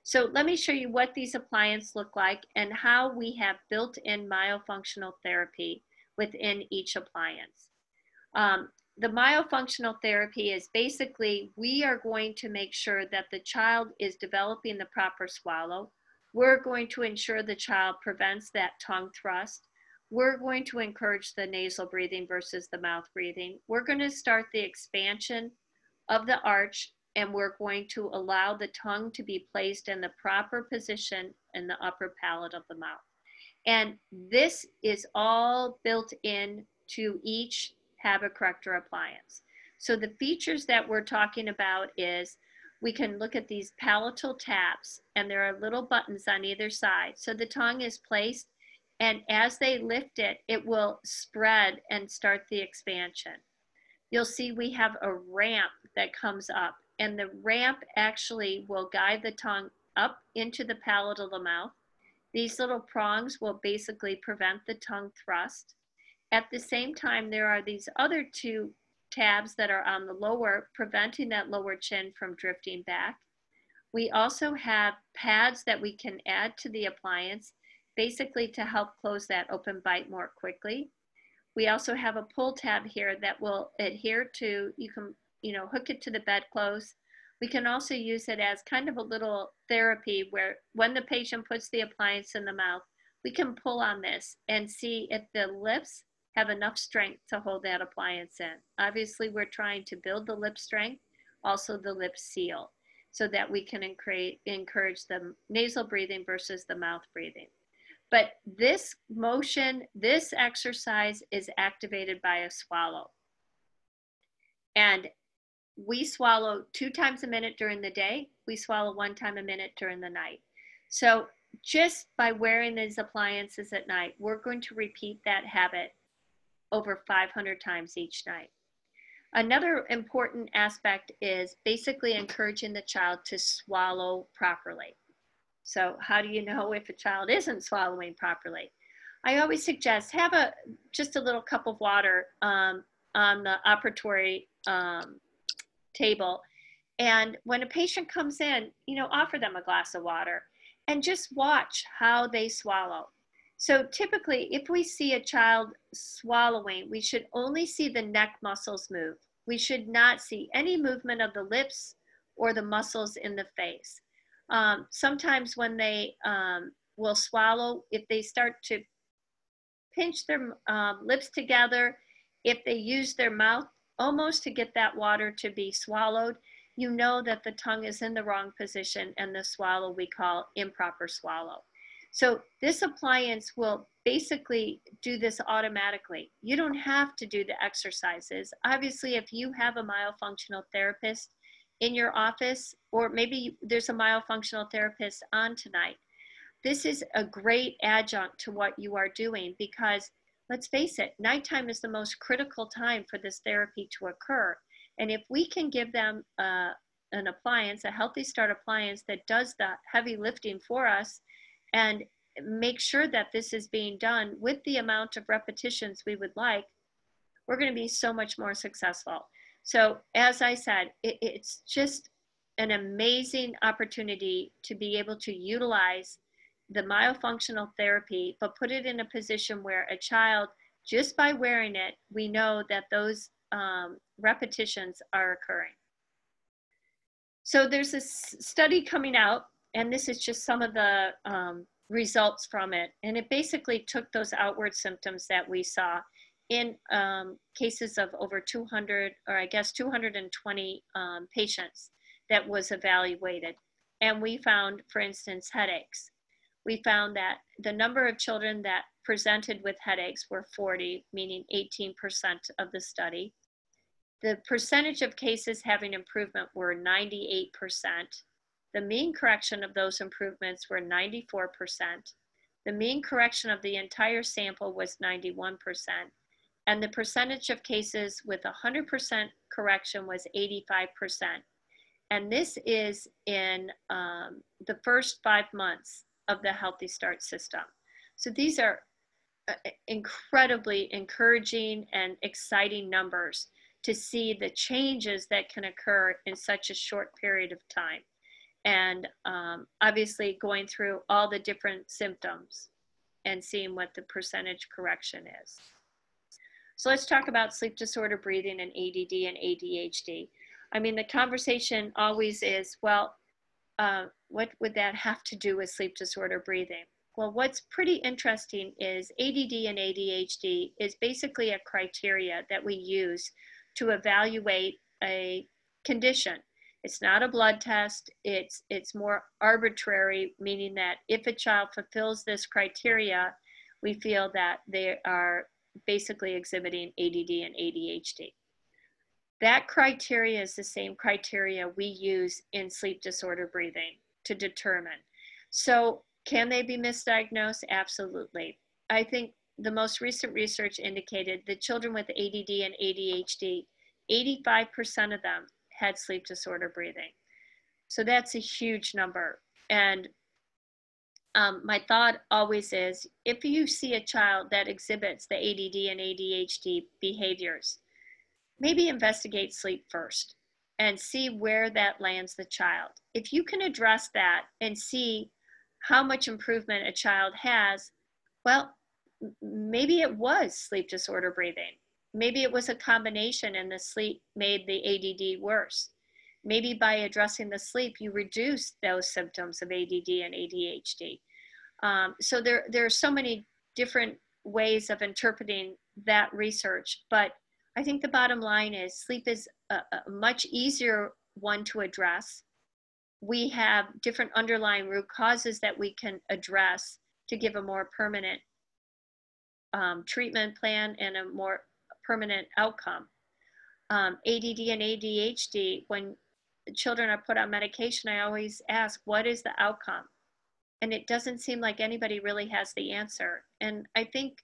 So let me show you what these appliances look like and how we have built-in myofunctional therapy within each appliance. the myofunctional therapy is basically we are going to make sure that the child is developing the proper swallow. We're going to ensure the child prevents that tongue thrust. We're going to encourage the nasal breathing versus the mouth breathing. We're going to start the expansion of the arch, and we're going to allow the tongue to be placed in the proper position in the upper palate of the mouth. And this is all built in to each habit corrector appliance. So the features that we're talking about is we can look at these palatal taps, and there are little buttons on either side. So the tongue is placed, and as they lift it, it will spread and start the expansion. You'll see we have a ramp that comes up, and the ramp actually will guide the tongue up into the palate of the mouth. These little prongs will basically prevent the tongue thrust. At the same time, there are these other two tabs that are on the lower, preventing that lower chin from drifting back. We also have pads that we can add to the appliance, basically to help close that open bite more quickly. We also have a pull tab here that will adhere to, you can, hook it to the bedclothes. We can also use it as kind of a little therapy where when the patient puts the appliance in the mouth, we can pull on this and see if the lips have enough strength to hold that appliance in. Obviously, we're trying to build the lip strength, also the lip seal, so that we can encourage the nasal breathing versus the mouth breathing. But this motion, this exercise is activated by a swallow. And we swallow 2 times a minute during the day. We swallow 1 time a minute during the night. So just by wearing these appliances at night, we're going to repeat that habit over 500 times each night. Another important aspect is basically encouraging the child to swallow properly. So how do you know if a child isn't swallowing properly? I always suggest have just a little cup of water on the operatory table. And when a patient comes in, offer them a glass of water and just watch how they swallow. So typically, if we see a child swallowing, we should only see the neck muscles move. We should not see any movement of the lips or the muscles in the face. Sometimes when they will swallow, if they start to pinch their lips together, if they use their mouth almost to get that water to be swallowed, you know that the tongue is in the wrong position, and the swallow we call improper swallow. So this appliance will basically do this automatically. You don't have to do the exercises. Obviously, if you have a myofunctional therapist in your office, or maybe there's a myofunctional therapist on tonight, this is a great adjunct to what you are doing, because let's face it, nighttime is the most critical time for this therapy to occur. And if we can give them an appliance, a HealthyStart appliance that does the heavy lifting for us, and make sure that this is being done with the amount of repetitions we would like, we're going to be so much more successful. So as I said, it's just an amazing opportunity to be able to utilize the myofunctional therapy, but put it in a position where a child, just by wearing it, we know that those repetitions are occurring. So there's a study coming out, and this is just some of the results from it. And it basically took those outward symptoms that we saw in cases of over 200, or I guess 220 patients that was evaluated. And we found, for instance, headaches. We found that the number of children that presented with headaches were 40, meaning 18% of the study. The percentage of cases having improvement were 98%. The mean correction of those improvements were 94%. The mean correction of the entire sample was 91%. And the percentage of cases with 100% correction was 85%. And this is in the first 5 months of the HealthyStart system. So these are incredibly encouraging and exciting numbers to see the changes that can occur in such a short period of time. And obviously going through all the different symptoms and seeing what the percentage correction is. So let's talk about sleep disorder breathing and ADD and ADHD. I mean, the conversation always is, well, what would that have to do with sleep disorder breathing? Well, what's pretty interesting is ADD and ADHD is basically a criteria that we use to evaluate a condition. It's not a blood test. It's more arbitrary, meaning that if a child fulfills this criteria, we feel that they are basically exhibiting ADD and ADHD. That criteria is the same criteria we use in sleep disorder breathing to determine. So can they be misdiagnosed? Absolutely. I think the most recent research indicated that children with ADD and ADHD, 85% of them had sleep disorder breathing. So that's a huge number. And my thought always is, if you see a child that exhibits the ADD and ADHD behaviors, maybe investigate sleep first and see where that lands the child. If you can address that and see how much improvement a child has, well, maybe it was sleep disorder breathing. Maybe it was a combination and the sleep made the ADD worse. Maybe by addressing the sleep, you reduce those symptoms of ADD and ADHD. So there are so many different ways of interpreting that research, but I think the bottom line is sleep is a much easier one to address. We have different underlying root causes that we can address to give a more permanent treatment plan and a more permanent outcome. ADD and ADHD, when children are put on medication, I always ask, what is the outcome? And it doesn't seem like anybody really has the answer. And I think,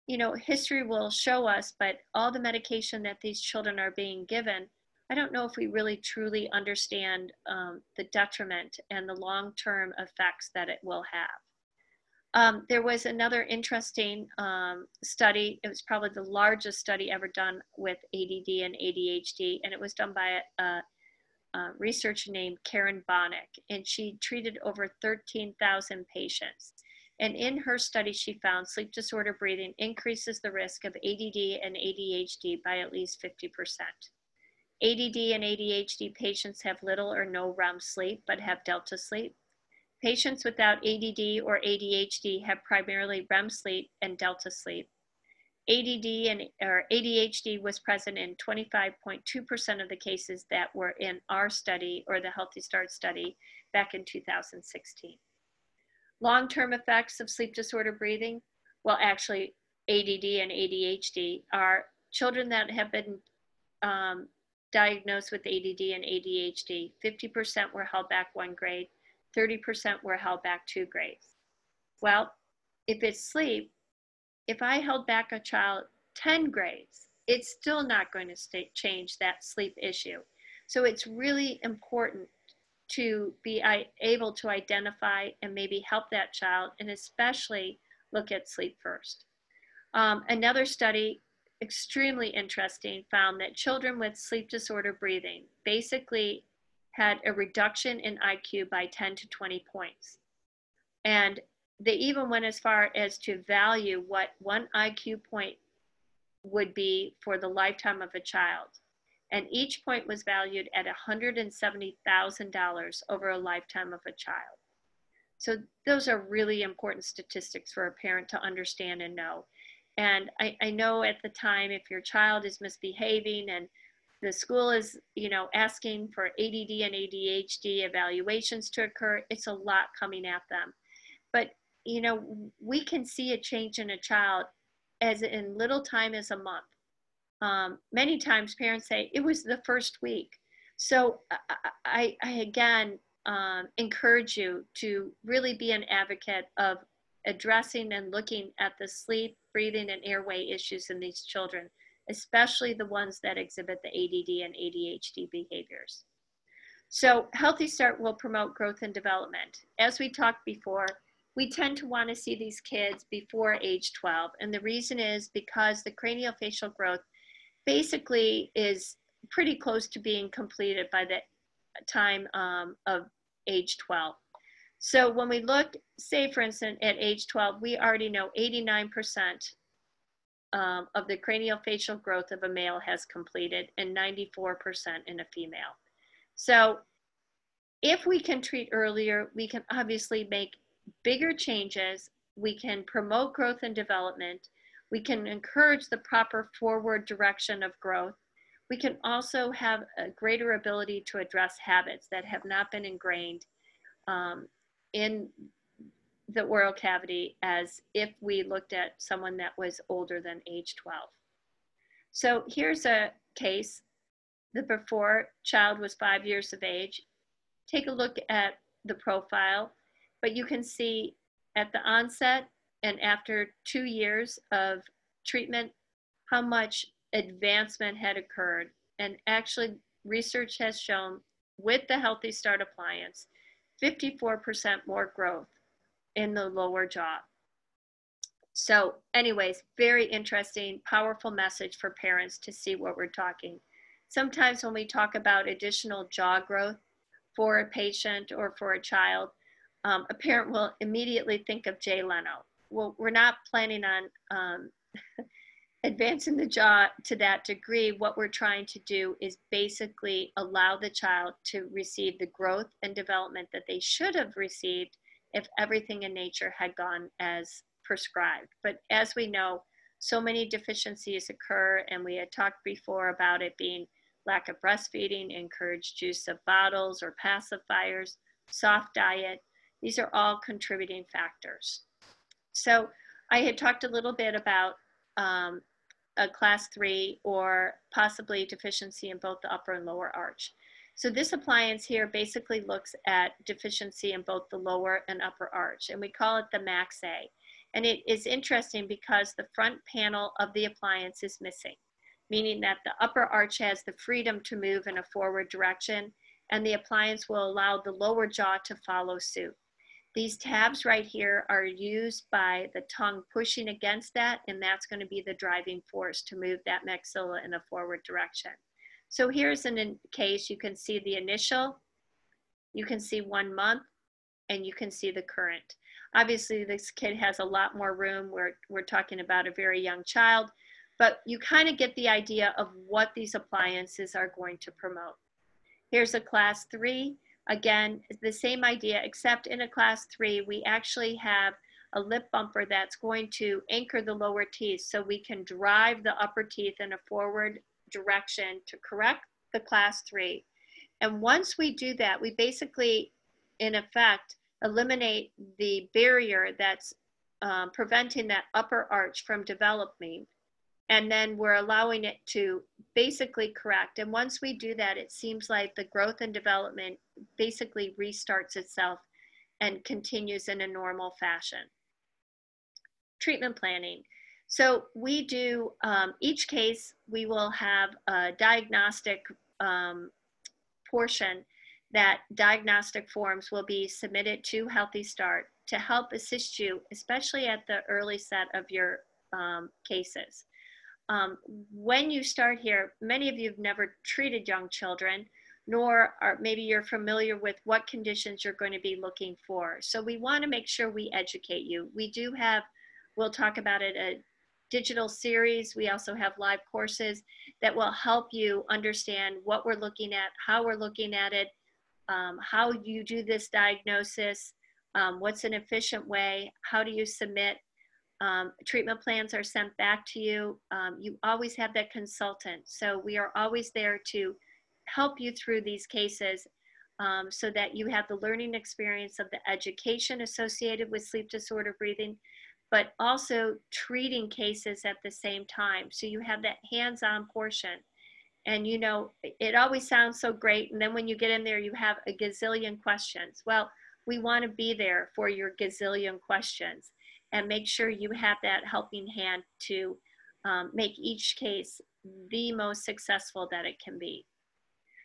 you know, history will show us, but all the medication that these children are being given, I don't know if we really truly understand the detriment and the long-term effects that it will have. There was another interesting study. It was probably the largest study ever done with ADD and ADHD, and it was done by a researcher named Karen Bonnick, and she treated over 13,000 patients. And in her study, she found sleep disorder breathing increases the risk of ADD and ADHD by at least 50%. ADD and ADHD patients have little or no REM sleep, but have delta sleep. Patients without ADD or ADHD have primarily REM sleep and delta sleep. or ADHD was present in 25.2% of the cases that were in our study, or the HealthyStart study, back in 2016. Long-term effects of sleep disorder breathing, well, actually, ADD and ADHD are children that have been diagnosed with ADD and ADHD. 50% were held back 1 grade, 30% were held back 2 grades. Well, if it's sleep, if I held back a child 10 grades, it's still not going to change that sleep issue. So it's really important to be able to identify and maybe help that child, and especially look at sleep first. Another study, extremely interesting, found that children with sleep disorder breathing basically had a reduction in IQ by 10 to 20 points. And they even went as far as to value what 1 IQ point would be for the lifetime of a child. And each point was valued at $170,000 over a lifetime of a child. So those are really important statistics for a parent to understand and know. And I know at the time, if your child is misbehaving and the school is, asking for ADD and ADHD evaluations to occur, it's a lot coming at them. But, we can see a change in a child as in little time as a month. Many times parents say it was the first week. So I again encourage you to really be an advocate of addressing and looking at the sleep, breathing, and airway issues in these children, especially the ones that exhibit the ADD and ADHD behaviors. So HealthyStart will promote growth and development. As we talked before, we tend to want to see these kids before age 12. And the reason is because the craniofacial growth basically is pretty close to being completed by the time of age 12. So when we look, say for instance, at age 12, we already know 89% of the craniofacial growth of a male has completed and 94% in a female. So if we can treat earlier, we can obviously make bigger changes. We can promote growth and development. We can encourage the proper forward direction of growth. We can also have a greater ability to address habits that have not been ingrained in the oral cavity as if we looked at someone that was older than age 12. So here's a case. The before child was 5 years of age. Take a look at the profile, but you can see at the onset and after 2 years of treatment, how much advancement had occurred. And actually, research has shown with the HealthyStart appliance, 54% more growth in the lower jaw. So anyways, very interesting, powerful message for parents to see what we're talking. Sometimes when we talk about additional jaw growth for a patient or for a child, a parent will immediately think of Jay Leno. Well, we're not planning on advancing the jaw to that degree. What we're trying to do is basically allow the child to receive the growth and development that they should have received if everything in nature had gone as prescribed. But as we know, so many deficiencies occur, and we had talked before about it being lack of breastfeeding, encouraged use of bottles or pacifiers, soft diet. These are all contributing factors. So I had talked a little bit about a class 3 or possibly deficiency in both the upper and lower arch. So this appliance here basically looks at deficiency in both the lower and upper arch, and we call it the Max A. And it is interesting because the front panel of the appliance is missing, meaning that the upper arch has the freedom to move in a forward direction, and the appliance will allow the lower jaw to follow suit. These tabs right here are used by the tongue pushing against that, and that's going to be the driving force to move that maxilla in a forward direction. So here's a case. You can see the initial, you can see 1 month, and you can see the current. Obviously, this kid has a lot more room. We're talking about a very young child, but you kind of get the idea of what these appliances are going to promote. Here's a class 3. Again, the same idea, except in a class 3, we actually have a lip bumper that's going to anchor the lower teeth so we can drive the upper teeth in a forward direction to correct the class 3. And once we do that, we basically, in effect, eliminate the barrier that's preventing that upper arch from developing. And then we're allowing it to basically correct. And once we do that, it seems like the growth and development basically restarts itself and continues in a normal fashion. Treatment planning. So we do, each case, we will have a diagnostic portion. That diagnostic forms will be submitted to HealthyStart to help assist you, especially at the early set of your cases. When you start here, many of you have never treated young children, nor are maybe you're familiar with what conditions you're going to be looking for. So we want to make sure we educate you. We do have, we'll talk about it, a digital series. We also have live courses that will help you understand what we're looking at, how we're looking at it, how you do this diagnosis, what's an efficient way, how do you submit. Treatment plans are sent back to you. You always have that consultant. So we are always there to help you through these cases so that you have the learning experience of the education associated with sleep disorder breathing, but also treating cases at the same time. So you have that hands-on portion. And you know, it always sounds so great. And then when you get in there, you have a gazillion questions. Well, we want to be there for your gazillion questions and make sure you have that helping hand to make each case the most successful that it can be.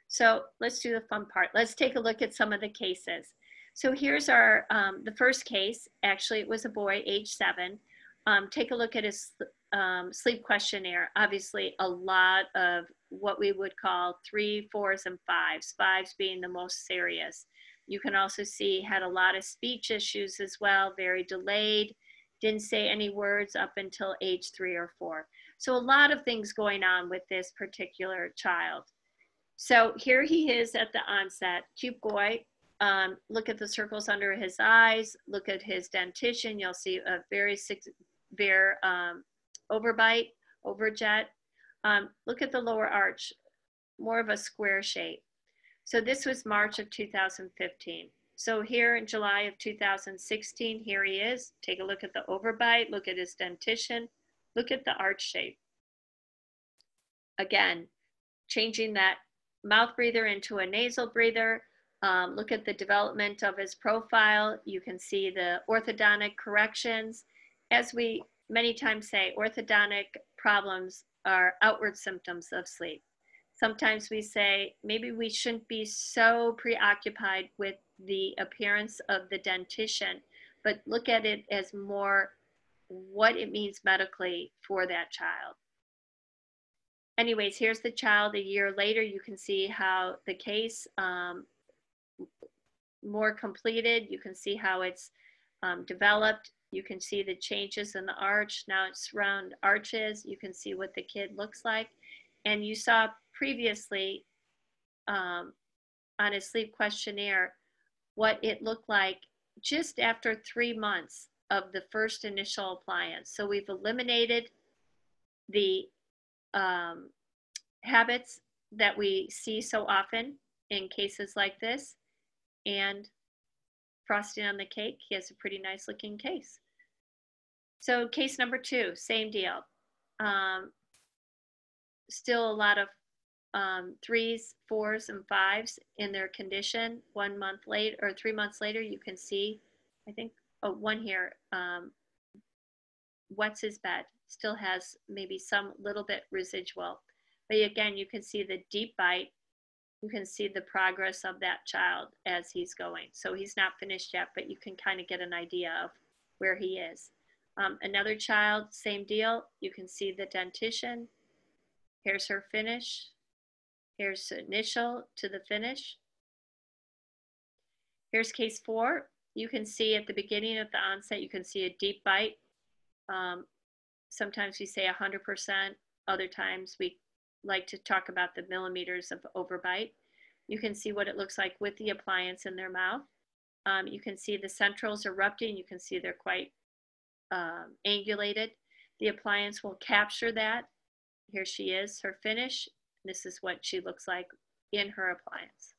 So let's do the fun part. Let's take a look at some of the cases. So here's our, the first case. Actually, it was a boy, age 7. Take a look at his sleep questionnaire. Obviously, a lot of what we would call 3s, 4s, and 5s, 5s being the most serious. You can also see had a lot of speech issues as well, very delayed, didn't say any words up until age 3 or 4. So a lot of things going on with this particular child. So here he is at the onset, cute boy. Look at the circles under his eyes, look at his dentition. You'll see a very severe overbite, overjet. Look at the lower arch, more of a square shape. So this was March of 2015. So here in July of 2016, here he is. Take a look at the overbite, look at his dentition, look at the arch shape. Again, changing that mouth breather into a nasal breather. Look at the development of his profile. You can see the orthodontic corrections. As we many times say, orthodontic problems are outward symptoms of sleep. Sometimes we say maybe we shouldn't be so preoccupied with the appearance of the dentition, but look at it as more what it means medically for that child. Anyways, here's the child a year later. You can see how the case more completed. You can see how it's developed. You can see the changes in the arch. Now it's round arches. You can see what the kid looks like. And you saw previously on his sleep questionnaire what it looked like just after 3 months of the first initial appliance. So we've eliminated the habits that we see so often in cases like this, and frosting on the cake, he has a pretty nice looking case. So case number 2, same deal. Still a lot of 3s, 4s, and 5s in their condition. 1 month later or 3 months later, you can see, I think, one here, wets his bed, still has maybe some little bit residual. But again, you can see the deep bite. You can see the progress of that child as he's going. So he's not finished yet, but you can kind of get an idea of where he is. Another child, same deal. You can see the dentition. Here's her finish. Here's the initial to the finish. Here's case 4. You can see at the beginning of the onset, you can see a deep bite. Sometimes we say 100%. Other times we like to talk about the millimeters of overbite. You can see what it looks like with the appliance in their mouth. You can see the centrals erupting. You can see they're quite angulated. The appliance will capture that. Here she is, her finish. This is what she looks like in her appliance.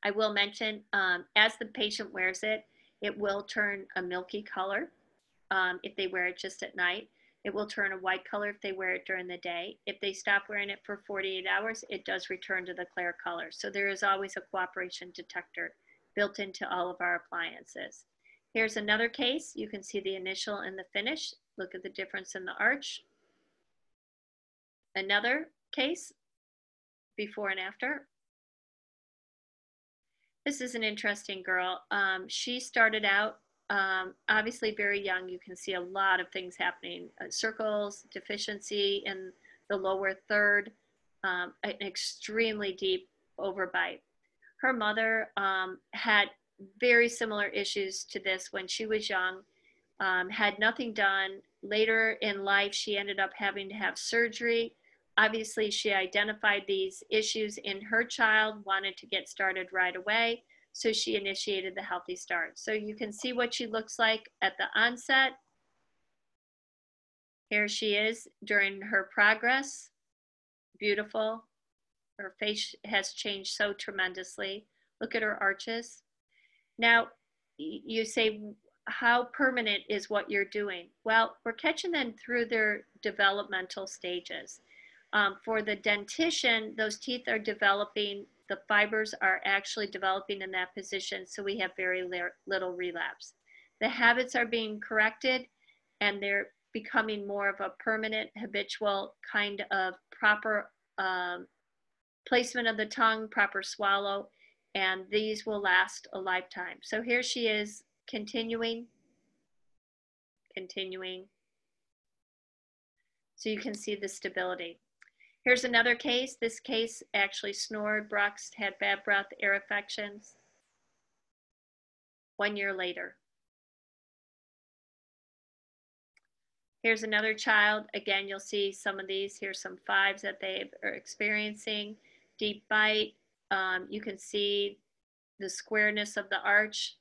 I will mention, as the patient wears it, it will turn a milky color if they wear it just at night. It will turn a white color if they wear it during the day. If they stop wearing it for 48 hours, it does return to the clear color. So there is always a cooperation detector built into all of our appliances. Here's another case. You can see the initial and the finish. Look at the difference in the arch. Another case, before and after. This is an interesting girl. She started out obviously very young. You can see a lot of things happening. Circles, deficiency in the lower third, an extremely deep overbite. Her mother had very similar issues to this when she was young, had nothing done. Later in life, she ended up having to have surgery. Obviously, she identified these issues in her child, wanted to get started right away. So she initiated the Healthy Start. So you can see what she looks like at the onset. Here she is during her progress. Beautiful. Her face has changed so tremendously. Look at her arches. Now, you say, how permanent is what you're doing? Well, we're catching them through their developmental stages. For the dentition, those teeth are developing, the fibers are actually developing in that position, so we have very little relapse. The habits are being corrected, and they're becoming more of a permanent, habitual kind of proper placement of the tongue, proper swallow, and these will last a lifetime. So here she is, continuing. So you can see the stability. Here's another case. This case actually snored, bruxed, had bad breath, ear infections. 1 year later. Here's another child. Again, you'll see some of these. Here's some 5s that they are experiencing. Deep bite. You can see the squareness of the arch.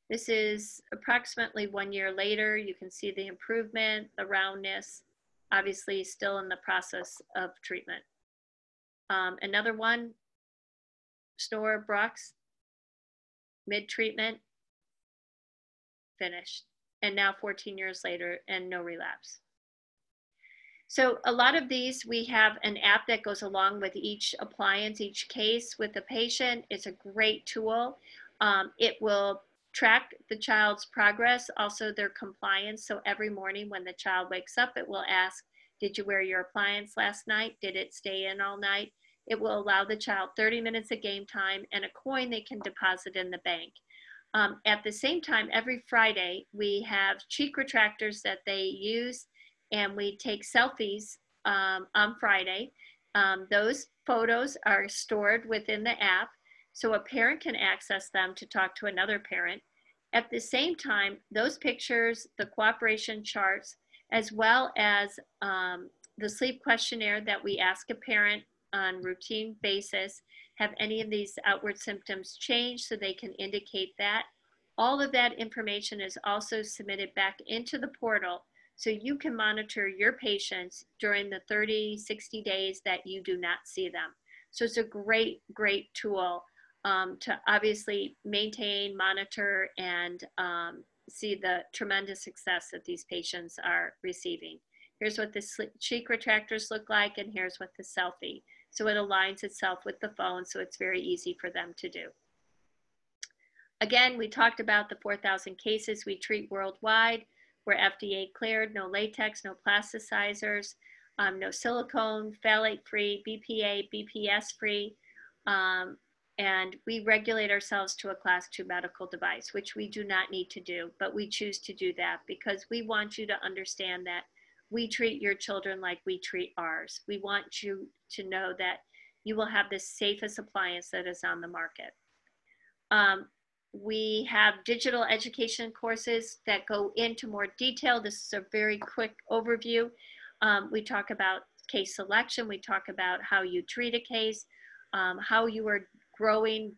This is approximately 1 year later. You can see the improvement, the roundness, obviously still in the process of treatment. Another one, snore, Brock's, mid-treatment, finished. And now 14 years later and no relapse. So a lot of these, we have an app that goes along with each appliance, each case with the patient. It's a great tool. It will track the child's progress, also their compliance. So every morning when the child wakes up, it will ask, did you wear your appliance last night? Did it stay in all night? It will allow the child 30 minutes of game time and a coin they can deposit in the bank. At the same time, every Friday, we have cheek retractors that they use, and we take selfies on Friday. Those photos are stored within the app, so a parent can access them to talk to another parent. At the same time, those pictures, the cooperation charts, as well as the sleep questionnaire that we ask a parent on routine basis, have any of these outward symptoms changed, so they can indicate that. All of that information is also submitted back into the portal, so you can monitor your patients during the 30, 60 days that you do not see them. So it's a great, great tool to obviously maintain, monitor, and see the tremendous success that these patients are receiving. Here's what the cheek retractors look like, and here's what the selfie. So it aligns itself with the phone, so it's very easy for them to do. Again, we talked about the 4,000 cases we treat worldwide. We're FDA cleared, no latex, no plasticizers, no silicone, phthalate-free, BPA, BPS-free, and we regulate ourselves to a Class 2 medical device, which we do not need to do, but we choose to do that because we want you to understand that we treat your children like we treat ours. We want you to know that you will have the safest appliance that is on the market. We have digital education courses that go into more detail. This is a very quick overview. We talk about case selection. We talk about how you treat a case, how you are growing,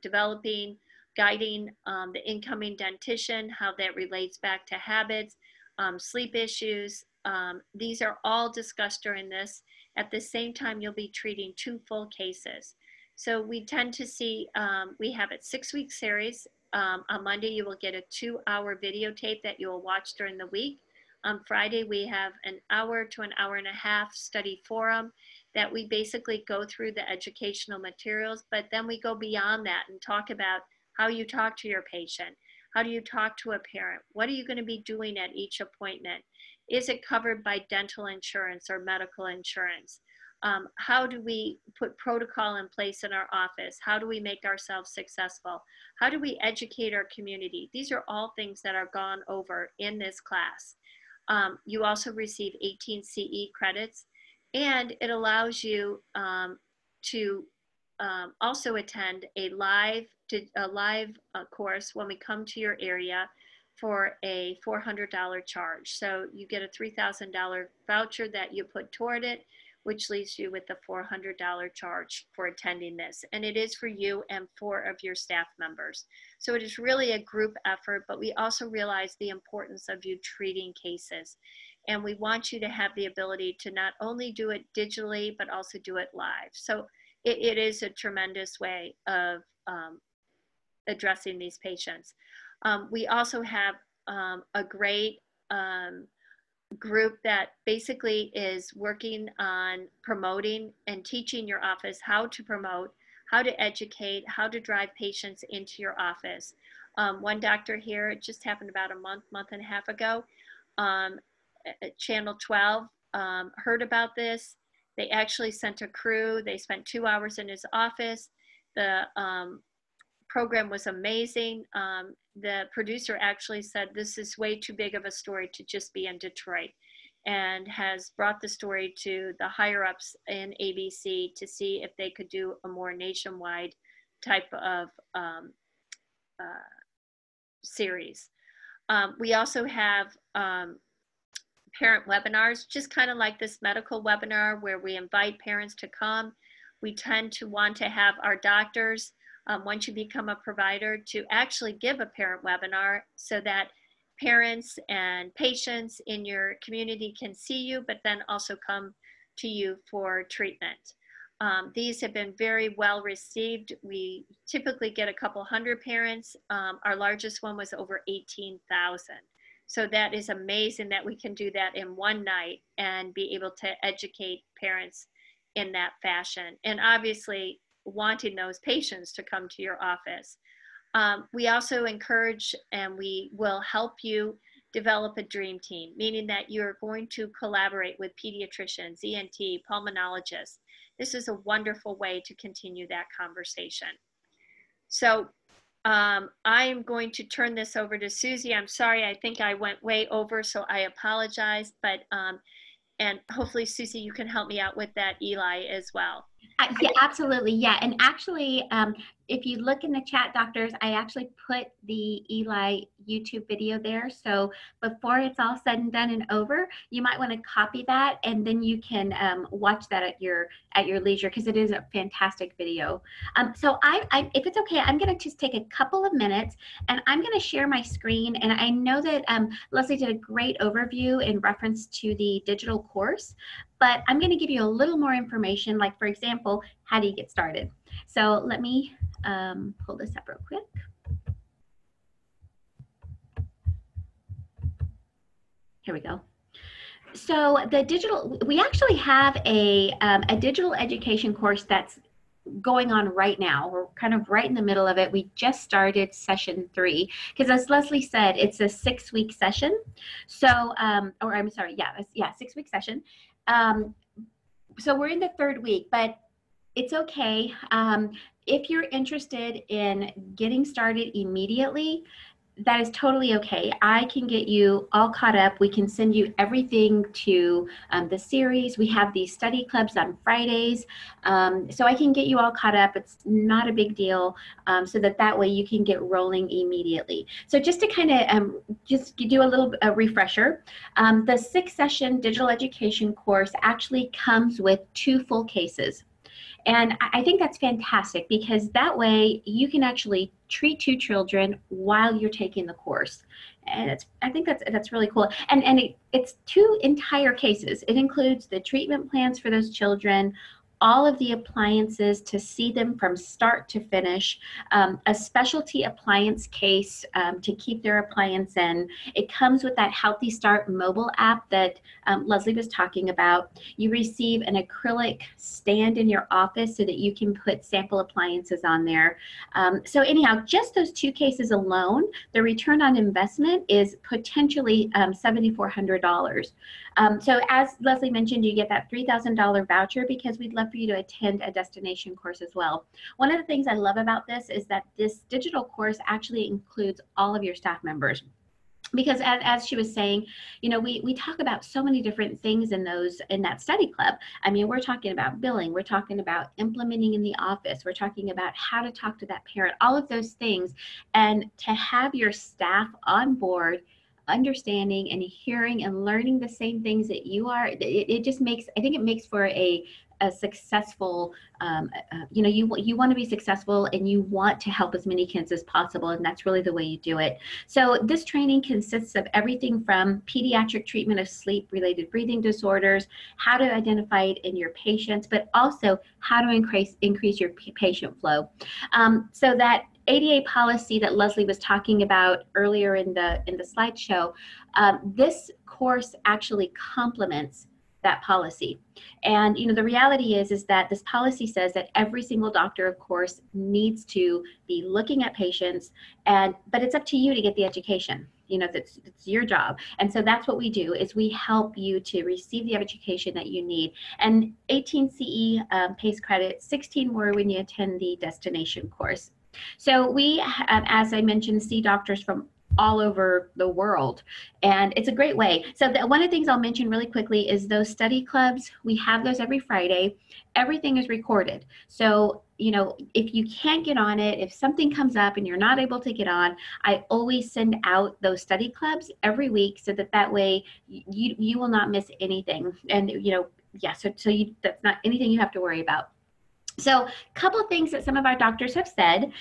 developing, guiding the incoming dentition, how that relates back to habits, sleep issues. These are all discussed during this. At the same time, you'll be treating 2 full cases. So we tend to see, we have a 6-week series. On Monday, you will get a 2-hour videotape that you will watch during the week. On Friday, we have an hour to an hour and a half study forum that we basically go through the educational materials, but then we go beyond that and talk about how you talk to your patient. How do you talk to a parent? What are you going to be doing at each appointment? Is it covered by dental insurance or medical insurance? How do we put protocol in place in our office? How do we make ourselves successful? How do we educate our community? These are all things that are gone over in this class. You also receive 18 CE credits, and it allows you to also attend a live course when we come to your area for a $400 charge. So you get a $3,000 voucher that you put toward it, which leaves you with the $400 charge for attending this. And it is for you and 4 of your staff members. So it is really a group effort, but we also realize the importance of you treating cases. And we want you to have the ability to not only do it digitally, but also do it live. So it is a tremendous way of addressing these patients. We also have a great group that basically is working on promoting and teaching your office how to promote, how to educate, how to drive patients into your office. One doctor here, it just happened about a month and a half ago, Channel 12 heard about this. They actually sent a crew. They spent 2 hours in his office. The program was amazing. The producer actually said, this is way too big of a story to just be in Detroit, and has brought the story to the higher ups in ABC to see if they could do a more nationwide type of series. We also have parent webinars, just kind of like this medical webinar where we invite parents to come. We tend to want to have our doctors, once you become a provider, to actually give a parent webinar so that parents and patients in your community can see you, but then also come to you for treatment. These have been very well received. We typically get a couple hundred parents. Our largest one was over 18,000. So that is amazing that we can do that in one night and be able to educate parents in that fashion. And obviously wanting those patients to come to your office. We also encourage and we will help you develop a dream team, meaning that you're going to collaborate with pediatricians, ENT, pulmonologists. This is a wonderful way to continue that conversation. So I'm going to turn this over to Susie. I'm sorry, I think I went way over, so I apologize, but and hopefully, Susie, you can help me out with that, Eli, as well. Yeah, absolutely. Yeah. And actually, if you look in the chat, doctors, I actually put the Eli YouTube video there. So before it's all said and done and over, you might want to copy that, and then you can watch that at your leisure, because it is a fantastic video. So if it's okay, I'm going to just take a couple of minutes and I'm going to share my screen. And I know that Leslie did a great overview in reference to the digital course, but I'm going to give you a little more information, like, for example, how do you get started? So let me pull this up real quick. Here we go. So we actually have a digital education course that's going on right now. We're kind of right in the middle of it. We just started session 3, because as Leslie said, it's a 6-week session. So, or I'm sorry, 6-week session. So we're in the 3rd week, but it's okay. If you're interested in getting started immediately, that is totally okay. I can get you all caught up. We can send you everything to the series. We have these study clubs on Fridays. So I can get you all caught up. It's not a big deal, so that way you can get rolling immediately. So just to kind of just do a little refresher, the 6-session digital education course actually comes with 2 full cases. And I think that's fantastic, because that way you can actually treat 2 children while you're taking the course. And I think that's really cool. And it's 2 entire cases. It includes the treatment plans for those children, all of the appliances to see them from start to finish, a specialty appliance case to keep their appliance in. It comes with that HealthyStart mobile app that Leslie was talking about. You receive an acrylic stand in your office so that you can put sample appliances on there. So anyhow, just those 2 cases alone, the return on investment is potentially $7,400. So as Leslie mentioned, you get that $3,000 voucher, because we'd love for you to attend a destination course as well. One of the things I love about this is that this digital course actually includes all of your staff members. Because as she was saying, you know, we talk about so many different things in that study club. I mean, we're talking about billing, we're talking about implementing in the office, we're talking about how to talk to that parent, all of those things. And to have your staff on board, understanding and hearing and learning the same things that you are, it just makes, I think it makes for a successful, you know, you want to be successful and you want to help as many kids as possible, and that's really the way you do it. So this training consists of everything from pediatric treatment of sleep-related breathing disorders, how to identify it in your patients, but also how to increase your patient flow. So that ADA policy that Leslie was talking about earlier in the slideshow, this course actually complements that policy. And you know, the reality is that this policy says that every single doctor, of course, needs to be looking at patients, but it's up to you to get the education. You know, it's your job. And so that's what we do, is we help you to receive the education that you need. And 18 CE PACE credit, 16 more when you attend the destination course. So we, as I mentioned, see doctors from all over the world, and it's a great way. So one of the things I'll mention really quickly is those study clubs. We have those every Friday. Everything is recorded. So you know, if you can't get on it, if something comes up and you're not able to get on, I always send out those study clubs every week so that that way you will not miss anything. And, you know, yeah, so you, that's not anything you have to worry about. So a couple of things that some of our doctors have said.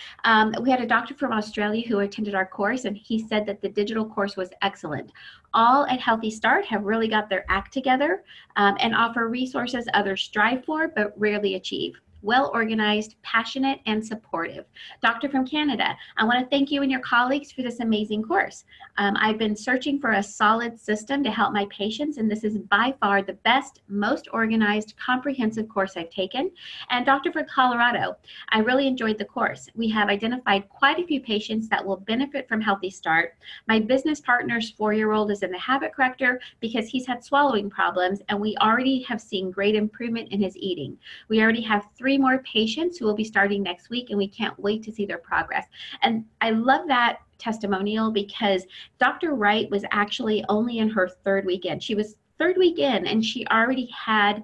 We had a doctor from Australia who attended our course, and he said that the digital course was excellent. All at Healthy Start have really got their act together and offer resources others strive for but rarely achieve. Well organized, passionate, and supportive. Doctor from Canada, I want to thank you and your colleagues for this amazing course. I've been searching for a solid system to help my patients, and this is by far the best, most organized, comprehensive course I've taken. And Doctor from Colorado, I really enjoyed the course. We have identified quite a few patients that will benefit from Healthy Start. My business partner's 4-year-old is in the habit corrector because he's had swallowing problems, and we already have seen great improvement in his eating. We already have 3 more patients who will be starting next week, and we can't wait to see their progress. And I love that testimonial because Dr. Wright was actually only in her 3rd weekend. She was 3rd week in, and she already had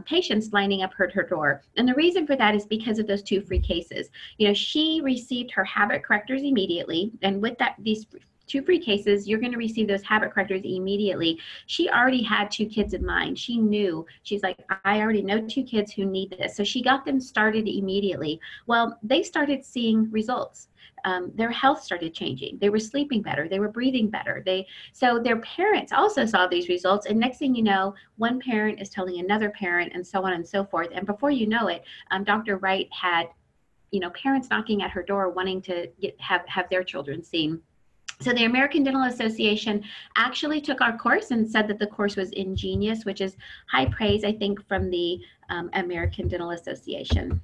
patients lining up her door. And the reason for that is because of those 2 free cases. You know, she received her habit correctors immediately, and with that, these 2 free cases, you're going to receive those habit correctors immediately. She already had 2 kids in mind. She knew, she's like, I already know 2 kids who need this. So she got them started immediately. Well, they started seeing results. Their health started changing. They were sleeping better. They were breathing better. So their parents also saw these results. And next thing you know, one parent is telling another parent, and so on and so forth. And before you know it, Dr. Wright had, you know, parents knocking at her door wanting to have their children seen. So the American Dental Association actually took our course and said that the course was ingenious, which is high praise, I think, from the American Dental Association.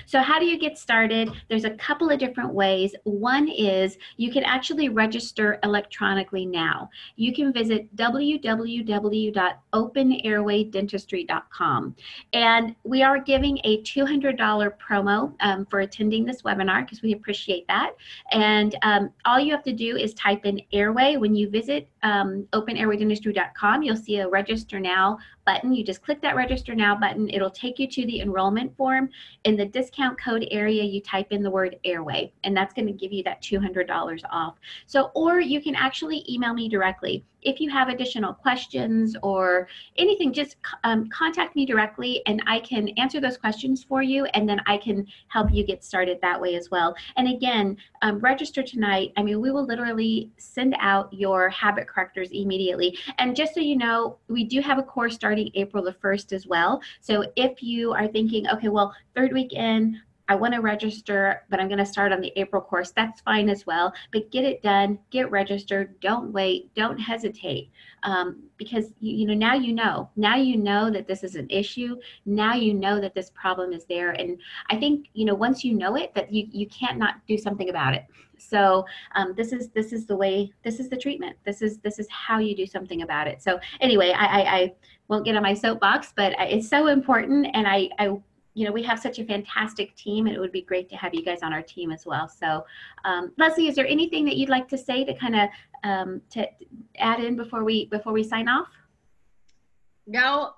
So how do you get started? There's a couple of different ways. One is you can actually register electronically now. You can visit www.openairwaydentistry.com. And we are giving a $200 promo for attending this webinar because we appreciate that. And all you have to do is type in Airway. When you visit openairwaydentistry.com, you'll see a register now button. You just click that register now button. It'll take you to the enrollment form. In the discount code area, you type in the word Airway, and that's going to give you that $200 off. So, or you can actually email me directly. If you have additional questions or anything, just contact me directly and I can answer those questions for you, and then I can help you get started that way as well. And again, register tonight. I mean, we will literally send out your habit correctors immediately. And just so you know, we do have a course starting April the 1st as well. So if you are thinking, okay, well, 3rd week in, I want to register, but I'm going to start on the April course. That's fine as well, but get it done, get registered, don't wait, don't hesitate, because now you know that this is an issue. Now you know that this problem is there, and I think once you know it, that you can't not do something about it. So this is the way. This is the treatment. This is how you do something about it. So anyway, I won't get on my soapbox, but it's so important, and I we have such a fantastic team, and it would be great to have you guys on our team as well. So, Leslie, is there anything that you'd like to say to kind of to add in before we sign off? No.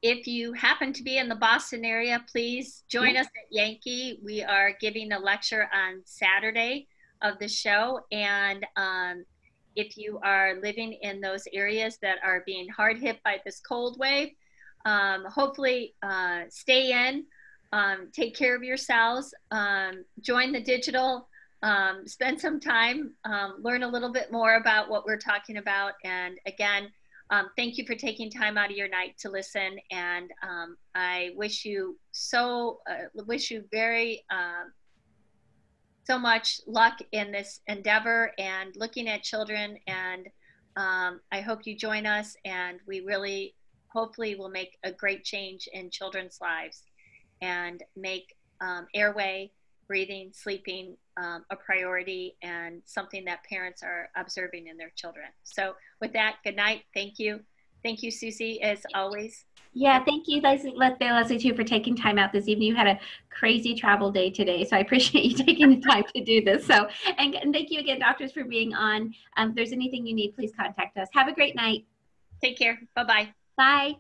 If you happen to be in the Boston area, please join us at Yankee. We are giving a lecture on Saturday of the show, and if you are living in those areas that are being hard hit by this cold wave, hopefully stay in, take care of yourselves, join the digital, spend some time, learn a little bit more about what we're talking about. And again, thank you for taking time out of your night to listen. And I wish you so much luck in this endeavor and looking at children. And I hope you join us, and we really hopefully will make a great change in children's lives and make airway, breathing, sleeping a priority and something that parents are observing in their children. So with that, good night. Thank you. Thank you, Susie, as always. Yeah, thank you, Leslie, too, for taking time out this evening. You had a crazy travel day today, so I appreciate you taking the time to do this. So, and thank you again, doctors, for being on. If there's anything you need, please contact us. Have a great night. Take care. Bye-bye. Bye.